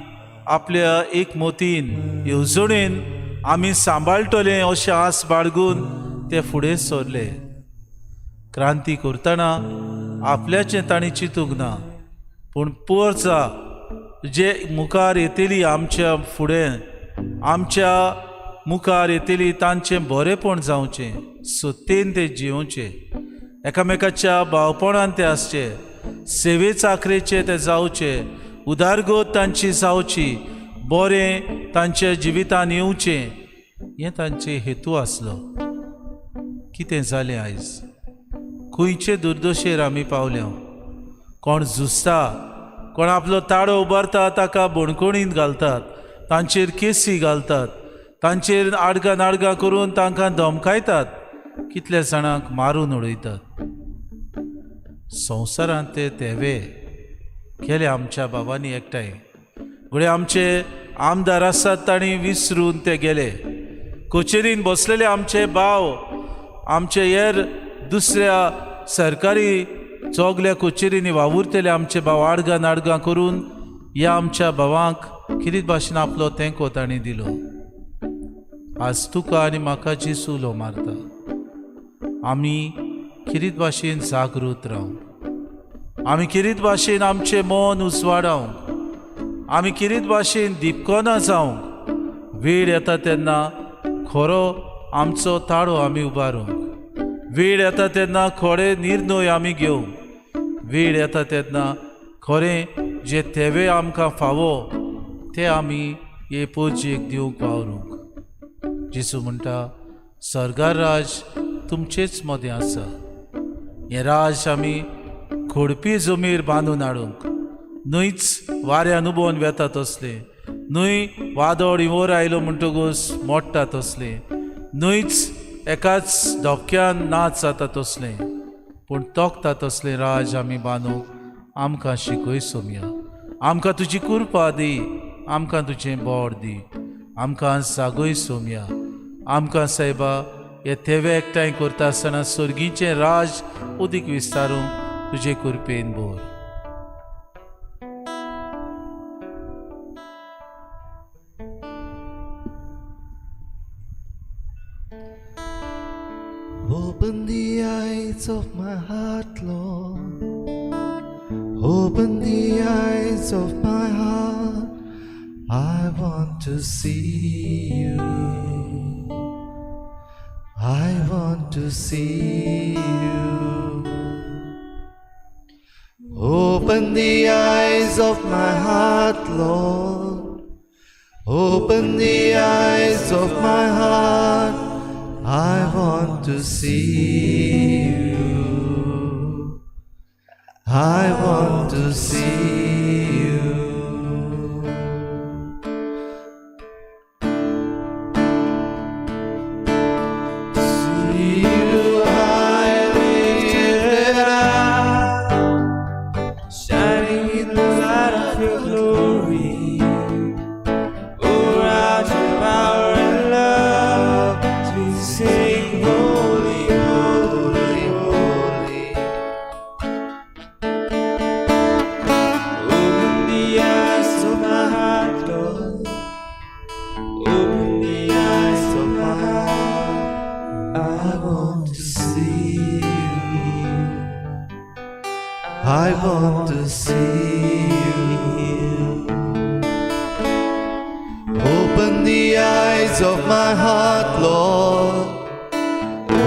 आपल्या एक मोतीन येवजणेन आमी सांबाळटले अशें आस बाळगून ते फुडें सरले. क्रांती करतना आपल्याचें तांणी चिंतूंक ना, पूण पोरचा जे मुखार येतली आमच्या फुडें, आमच्या मुखार येतली तांचें बरेंपण जावचें, सत्तेन ते जिवचें, एकामेकाच्या भावपणान ते आसचे, सेवे चाकरेचे ते जावचे, उदारगत तांची जावची, बरें तांच्या जिवितान येवचें, हें तांचे हेतू आसलो. कितें जालें आयज? खंयचे दुर्दशेर आमी पावल्या. कोण झुजता, कोण आपलो ताळो उबारता ताका बोणकोणींत घालतात, तांचेर केसी घालतात, तांचेर आडगां करून तांकां धमकायतात, कितल्या जाणांक मारून उडयतात. संवसारांत ते तेवे केले आमच्या बाबांनी एकठांय. घडये आमचे आमदार आसात तांणी विसरून ते गेले. कोचेरीन बसलेले आमचे भाव, आमचे हेर दुसऱ्या सरकारी चोगल्या कोचेरींनी वावुरतले आमचे भाव आडगां करून ह्या आमच्या भावांक किरीत भाशेन आपलो तेंको तांणी दिलो. आज तुका आनी म्हाका जेसू उलो मारता. आमी किरीत भाशेन जागृत रावंक, आमी किरीत भाशेन आमचें मन उजवाडावंक, आमी किरीत भाशेन दिपकोना जावंक. वेळ येता तेन्ना खरो आमचो ताळो आमी उबारूंक. वेळ येता तेन्ना खरे निर्णय आमी घेवंक. वेळ येता तेन्ना खरें जे तेवे आमकां फावो ते आमी हे पोजयेक दिवंक वावरूंक. जेसू म्हणटा, स्वर्गार राज तुमचेच मदें आसा. हें राज आमी खोडपी जमीर बांदून हाडूंक, न्हंयच वाऱ्यान उबोवन वेता तसले, न्हंय वादळ इवर आयलो म्हणटकूच मोडटा तसले, न्हंयच एकाच धोक्यान नाच जाता तसलें, पूण तोखता तसलें राज आमी बांदूंक आमकां शिकय सोमया. आमकां तुजी कृपा दी, आमकां तुजें बोड दी, आमकां जागोय सोमया. आमकां सायबा हे तेवे एकठांय करता आसतना स्वर्गीचें राज उदीक विस्तारूंक तुजे कृपेन bore. Open the eyes of my heart, Lord. Open the eyes of my heart. I want to see you. I want to see you. Open the eyes of my heart, Lord. Open the eyes of my heart. I want to see you. I want to see you. See you high lifted up, shining in the light of your glory. Pour out your power and love to sing holy, holy, holy. Open the eyes of my heart, Lord. Open the eyes of my heart. I want to see you. I want to see you. Open the eyes of my heart, Lord.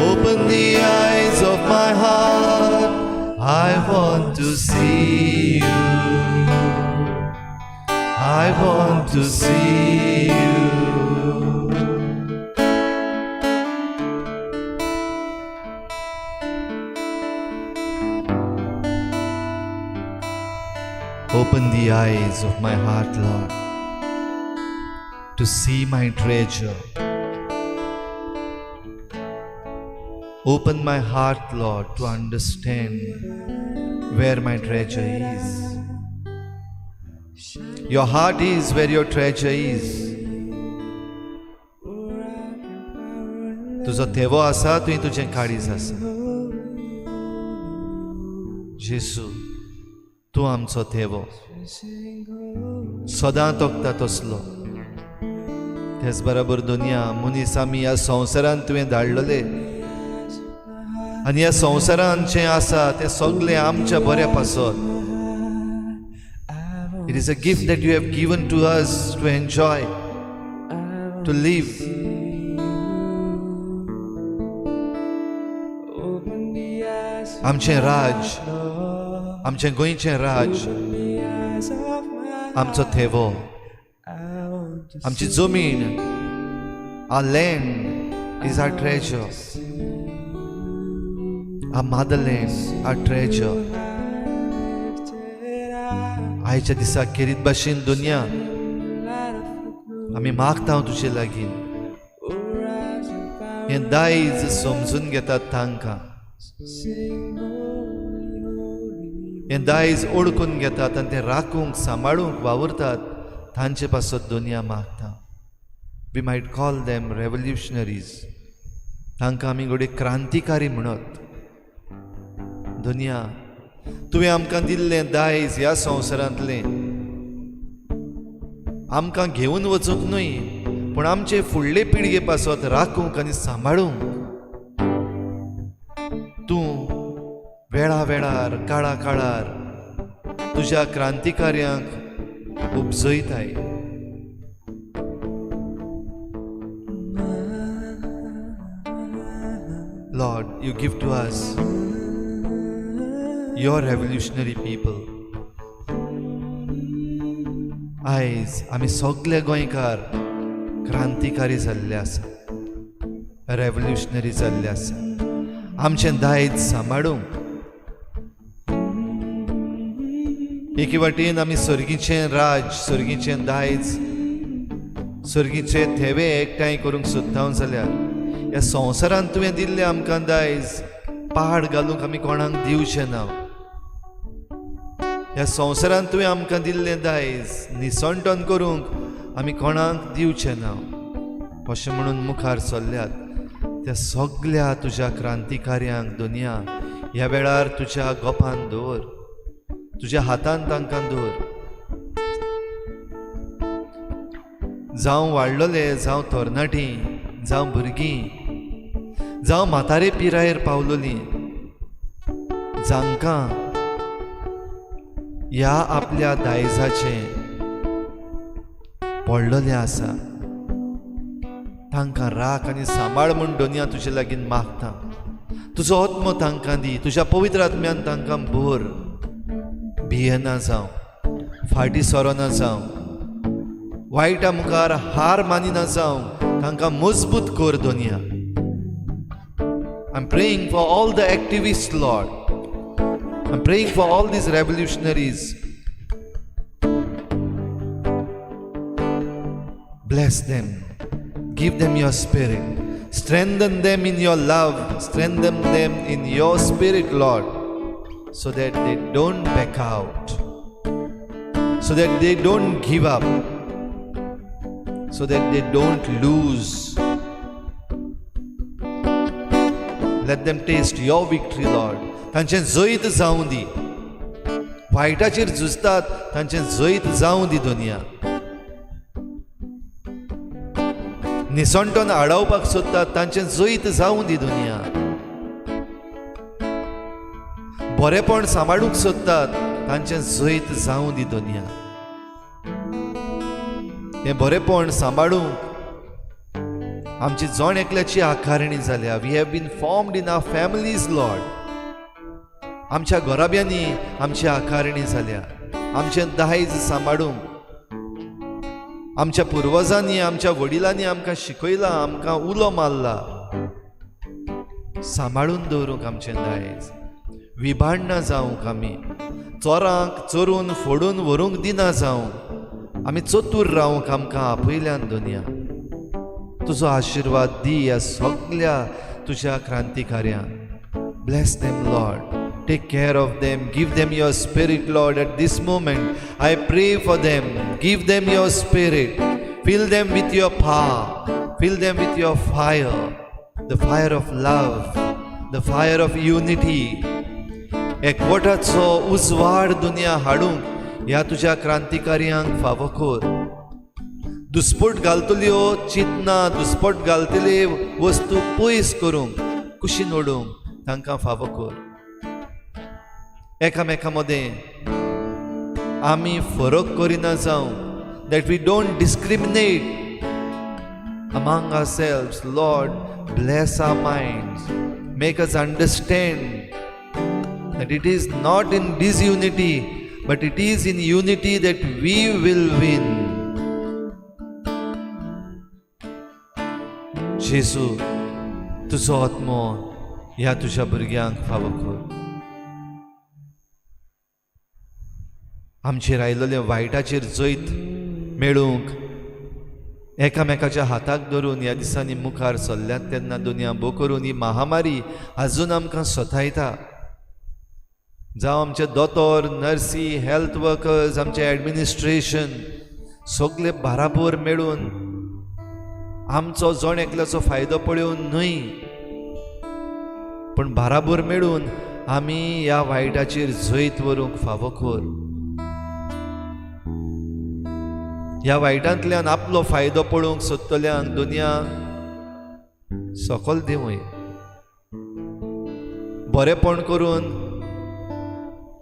Open the eyes of my heart. I want to see you. I want to see you. Open the eyes of my heart, Lord, to see my treasure. Open my heart, Lord, to understand where my treasure is. Your heart is where your treasure is. तुजो थेवो आसा थंय तुजें काळीज आसा. जेसू, तूं आमचो थेवो, सदां तोखता तसलो. तेच बरोबर दुनिया मनीस आमी ह्या संवसारांत तुवें धाडलेले, आनी ह्या संवसारांत जें आसा तें सगळें आमच्या बऱ्या पासत. It is a gift that you have given to us to enjoy, to live. आमचें राज, आमचें गोंयचें राज, आमचो थेवो, आमची जमीन, our land is our treasure. Our motherland, our treasure. आयच्या दिसा खेरीत भाशेन दुनिया आमी मागता तुजे लागीं. हें दायज समजून घेतात तांकां, हें दायज ओळखून घेतात आनी तें राखूंक सांबाळूंक वावुरतात तांचे पासत दुनिया मागता. We might call them revolutionaries. तांकां आमी घोडे क्रांतिकारी म्हणत. दुनिया, तुवें आमकां दिल्लें दायज ह्या संवसारांतलें आमकां घेवन वचूंक न्हय, पूण आमचे फुडले पिळगे पासत राखूंक आनी सांबाळूंक तूं वेळा वेळार काळा काळार तुज्या क्रांतिकार्यांक उपजयताय. Lord, you give to us your revolutionary people. आयज आमी सगळे गोंयकार क्रांतिकारी जाल्ले आसा, रेवल्युशनरी जाल्ले आसा. आमचें दायज सांबाळूंक एके वाटेन आमी सर्गीचें राज, सर्गीचें दायज, सर्गीचे थेवे एकठांय करूंक सोदता जाल्यार ह्या संवसारांत तुवें दिल्लें आमकां दायज पाड घालूंक आमी कोणाक दिवचें ना. ह्या संवसारांत तुवें आमकां दिल्लें दायज निसंटन करूंक आमी कोणाक दिवचें ना. अशें म्हणून मुखार चल्ल्यात त्या सगळ्या तुज्या क्रांतिकार्यांक दुनिया ह्या वेळार तुज्या गोपान दवर, तुज्या हातान तांकां दवर. जावं वाडलोले, जावं तरणाटीं, जावं भुरगीं, जावं म्हातारे पिरायेर पावलोलीं, जांकां ह्या आपल्या दायजाचें पडलेलें आसा तांकां राख आनी सांबाळ म्हूण दुनिया तुजे लागीं मागता. तुजो आत्मो तांकां दी, तुज्या पवित्र आत्म्यान तांकां भर. भियेना जावं, फाटीं सरोना जावं, वायटा मुखार हार मानिना जावं, तांकां मजबूत कर दुनिया. I'm praying for all the activists, Lord. I'm praying for all these revolutionaries. Bless them. Give them your spirit. Strengthen them in your love. Strengthen them in your spirit, Lord, so that they don't back out, so that they don't give up, so that they don't lose. Let them taste your victory, Lord. तांचें जैत जावं दी. वायटाचेर झुजतात तांचें जैत जावं दी दुनिया. निसंटन आडावपाक सोदतात तांचें जैत जावं दी दुनिया. बरेपण सांबाळूंक सोदतात तांचें जैत जावं दी दुनिया. हें बरेपण सांबाळूंक आमची जण एकल्याची आकारणी जाल्या. We have been formed in our families, Lord. आमच्या घोराब्यांनी आमची आकारणी जाल्या, आमचें दायज सांबाळूंक आमच्या पुर्वजांनी आमच्या वडिलांनी आमकां शिकयलां, आमकां उलो मारला, सांबाळून दवरूंक आमचें दायज. विभांडना जावंक आमी चोरांक चोरून फोडून व्हरूंक दिना जावंक आमी चतूर रावंक आमकां आपयल्यान दुनिया. तुजो आशिर्वाद दी ह्या सगळ्या तुज्या क्रांतिकार्यांक. Bless them, Lord. Take care of them. Give them your spirit, Lord, at this moment. I pray for them. Give them your spirit. Fill them with your power. Fill them with your fire. The fire of love. The fire of unity. एकवटाचो उजवाड दुनिया हाडूंक ह्या तुज्या क्रांतिकार्यांक फावो कर. दुस्पट घालतल्यो चिंतना, दुस्पट घालतले वस्तू पयस करूंक, कुशीन ओडूंक तांकां फावो कर. एकामेका मदें आमी फरक करिना जावं, that we don't discriminate among ourselves. Lord, bless our minds. Make us understand that it is not in disunity, but it is in unity that we will win. जेसू, तुजो आत्मो ह्या तुज्या भुरग्यांक फावो कर. आमचेर आयिल्ले वायटाचेर जैत मेळूंक एकामेकाच्या हाताक धरून ह्या दिसांनी मुखार चल्ल्यात तेन्ना दुनिया भोव करून ही महामारी आजून आमकां सतायता. जावं आमचे दोतोर, नर्सी, हेल्थ वर्कर्स, आमचे एडमिनिस्ट्रेशन सगळे बाराबर मेळून आमचो जण एकल्याचो फायदो पळोवन न्हय, पण बाराबर मेळून आमी ह्या वायटाचेर जैत व्हरूंक फावो कर. ह्या वायटांतल्यान आपलो फायदो पळोवंक सोदतल्यांक दुनिया सकल दिवूय. बरेपण करून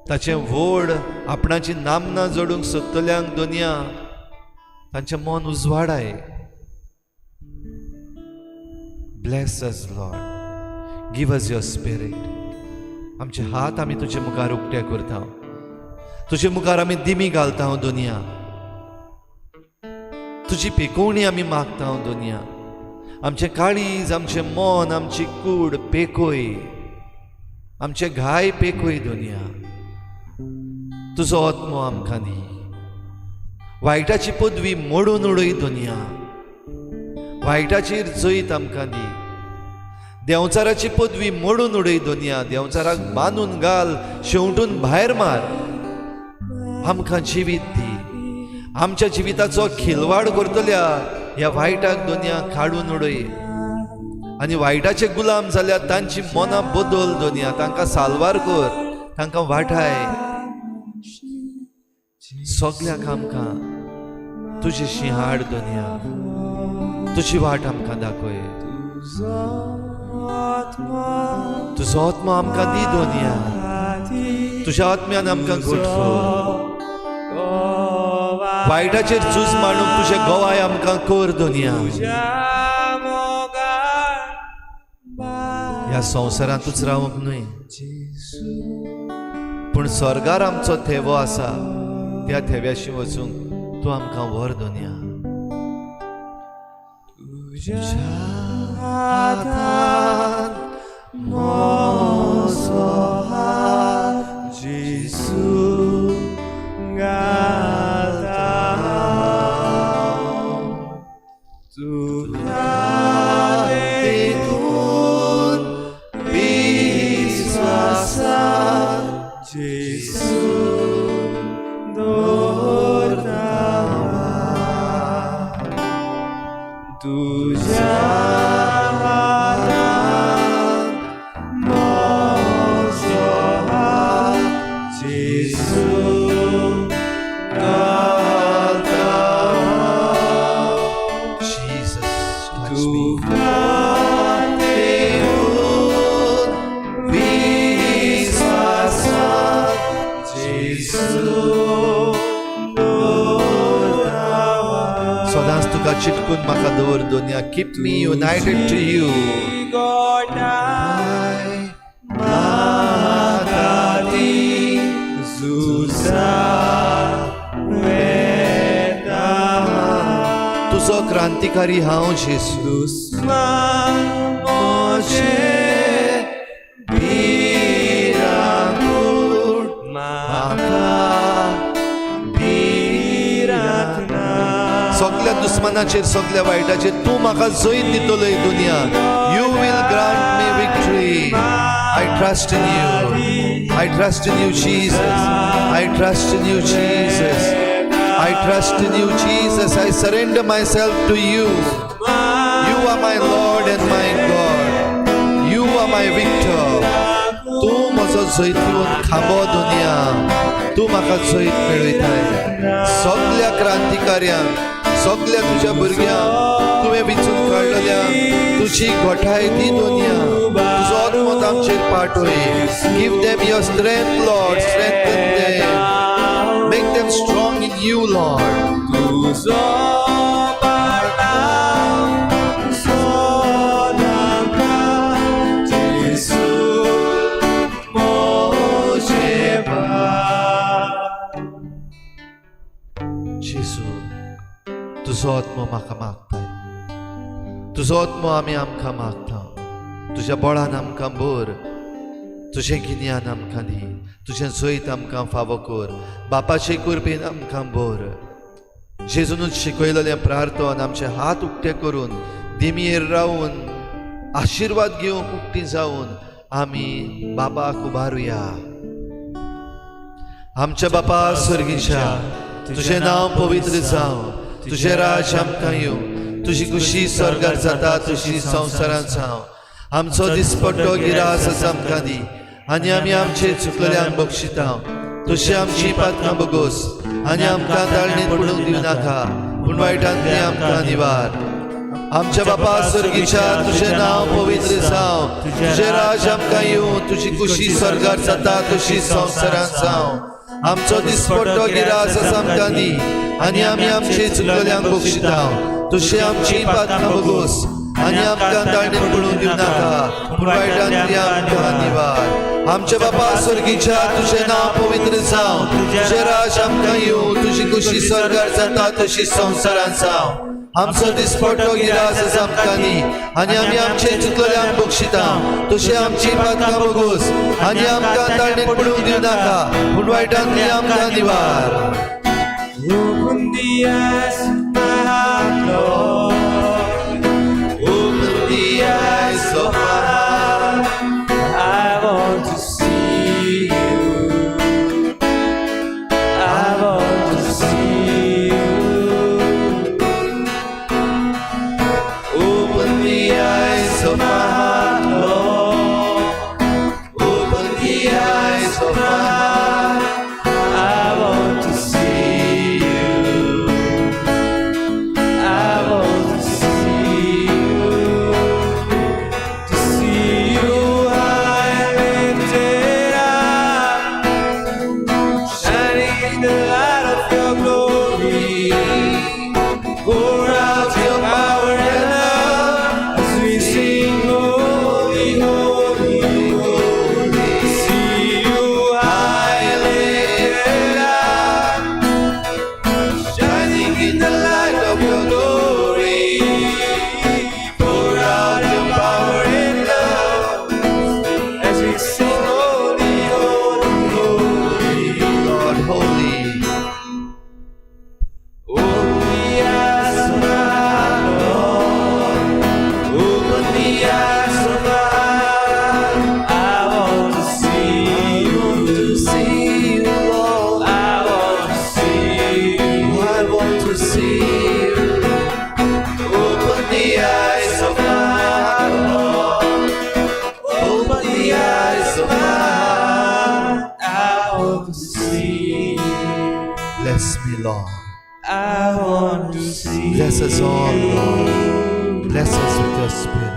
ताचें व्हड आपणाची नामना जोडूंक सोदतल्यांक दुनिया तांचें मन उजवाडाय. Bless us, Lord. Give us your spirit. आमचे हात आमी तुजे मुखार उक्ते करता, तुजे मुखार आमी दिमी घालता दुनिया. तुजी पेकोवणी आमी मागता दुनिया. आमचे काळीज, आमचे मन, आमची कूड पेकोय, आमचे घाय पेकोय दुनिया. तुजो आत्मो आमकां दी. वायटाची पदवी मोडून उडय दुनिया. वायटाचेर जैत आमकां दी. देंवचाराची पदवी मोडून उडय दुनिया. देंवचाराक बांदून घाल, शेवटून भायर मार. आमकां जिवीत दी. आमच्या जिविताचो खिलवाड करतल्या ह्या वायटाक दुनिया काडून उडय. आनी वायटाचे गुलाम जाल्यार तांची मनां बदल दुनिया. तांकां साल्वार कर, तांकां वाटाय. सगळ्याक आमकां तुजे शिंहाड दुनिया. तुजी वाट आमकां दाखय. तुजो आत्मा आमकां दी दुनिया. तुज्या आत्म्यान आमकां घडफड. वायटाचेर झूज मांडूंक तुजे गोवाय आमकां कर दुनिया. ह्या संवसारांतूच रावूंक न्हय, पूण स्वर्गार आमचो थेवो आसा. त्या थेव्याशी वचूंक तूं आमकां व्हर दुनिया. सदांच तुका चिटकून म्हाका दवर दुनिया. Keep me united to you. तुजो क्रांतिकारी हांव जेसू दुस्मान मोचे भिरांकूळ म्हाका भिरांतना. सगळ्या दुस्मानाचेर सगळ्या वायटाचेर तूं म्हाका जैत दितलो ही दुनिया. You we'll grant me victory. I trust in you. I trust in you, Jesus. I trust in you, Jesus. I trust in you, Jesus. I surrender myself to you. You are my Lord and my God. You are my victor. तूं म्हजो जैतून खांबो दुनिया. तूं म्हाका जैत मेळयताय. सगळ्या क्रांतिकार्यांक, सगळ्या तुज्या भुरग्यांक तुवें वेंचून काडलेल्यांक तुजी घोटाय दी दुनिया. तुजो आत्मो तांचेर पाठय. Give them your strength, Lord. Strengthen them. Make them strong in you, Lord. तुजो पाळणां सोदांका जेसू मोचे जेसू तुजो आत्मो म्हाका मागताय. तुजो आत्मो आमी आमकां मागता. तुज्या बळान आमकां भर. तुजें गिन्यान आमकां दी. तुजें जैत आमकां फावो कर. बापाचे कृपेन आमकां भर. जेजूनच शिकयलेलें प्रार्थन आमचे हात उक्ते करून दिमयेर रावून आशिर्वाद घेवंक उक्तीं जावन आमी बापाक उबारुया. आमच्या बापा स्वर्गीच्या तुजें नांव पवित्र जावं. तुजें राज आमकां येवं. तुजी खुशी स्वर्गार जाता तशी संवसारांत जावं. आमचो दिसपट्टो गिरास आमकां दी आनी आमी आमचे चुकलेल्यांक बक्षिता. तशी आमची पातकां बगोस आनी आमकां ताळणेंत पडूंक दिवं नाका पूण वायटांतली आमकां निवार. आमच्या बापा स्वर्गीच्या तुजें नांव पवित्र जावं. तुजें राज आमकां येवं. तुजी खुशी स्वर्गार जाता तशी संवसारांत जावं. आमचो दिसपट्टो गिरास आमकां दी आनी आमी आमचे चुकलेल्यांक बक्षिता. तशी आमची पातकां बगोस आनी आमकां ताळणेंत पडूंक दिवं नाका पूण वायटांतली आमकां निवार. आमच्या बापा स्वर्गीच्या तुजें नांव पवित्र जावं. तुजें राज आमकां येवं. तुजी खुशी स्वर्गार जाता तशी संवसारांत जावं. आमचो दिसपट्टो गिरास आमकां दी आनी आमी आमचे चुकलेल्यांक बक्षिता. तशी आमची पातकां बगोस आनी आमकां ताळणेंत पडूंक दिवं नाका पूण वायटांतली आमकां निवार. Open the eyes of my heart, Lord. Open the eyes of my heart. I want to see you. I want to see you. Open the eyes of my heart, Lord. Open the eyes of my heart. I want to see you. I want to see you. To see you high and lifted up, shining in the light of your glory. Pour out your power and love as we sing holy, holy, holy. See you high and lifted up, shining in the light of your glory. Pour out your power and love as we sing holy, holy, holy. Lord, holy. Open the eyes of my heart, Lord. Open the eyes of my heart. I want to see you. Lord. I want to see you. I want to see you. Open the eyes of my heart, Lord. Open the eyes of my heart. I want to see you. Bless me, Lord. I want to see you. Bless us all, Lord. Bless us with your spirit.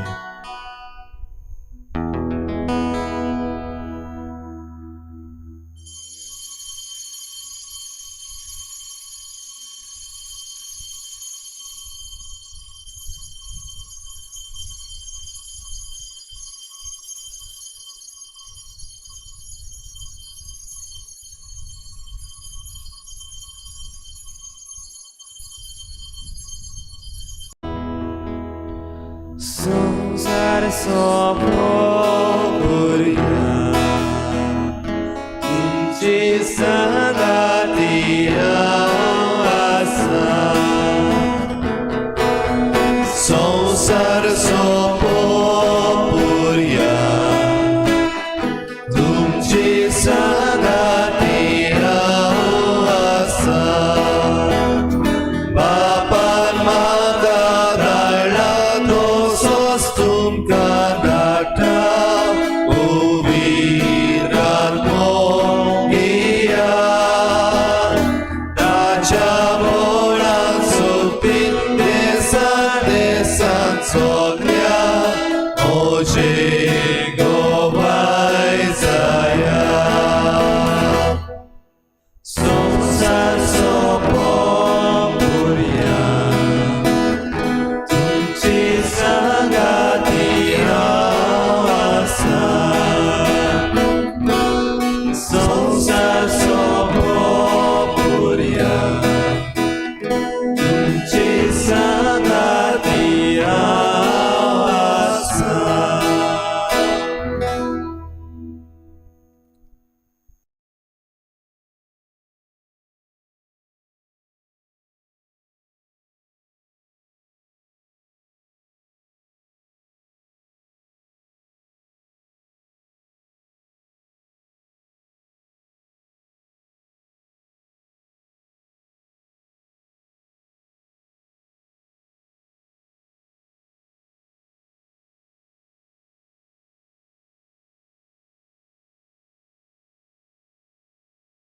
संसार सोपोपुर्या तुमची संगती आसा संसार सोपोपुर्या तुमची संगती आसा बापान म्हाका धाडला तो सोस तुमकां धाडटा उबीरात मोगिया ताच्या बोळान सोपीत देसान सोगल्या ओजे गोवाय जाया संसार सोपोपुर्या तुमची संगती आसा संसार सोपोपुर्या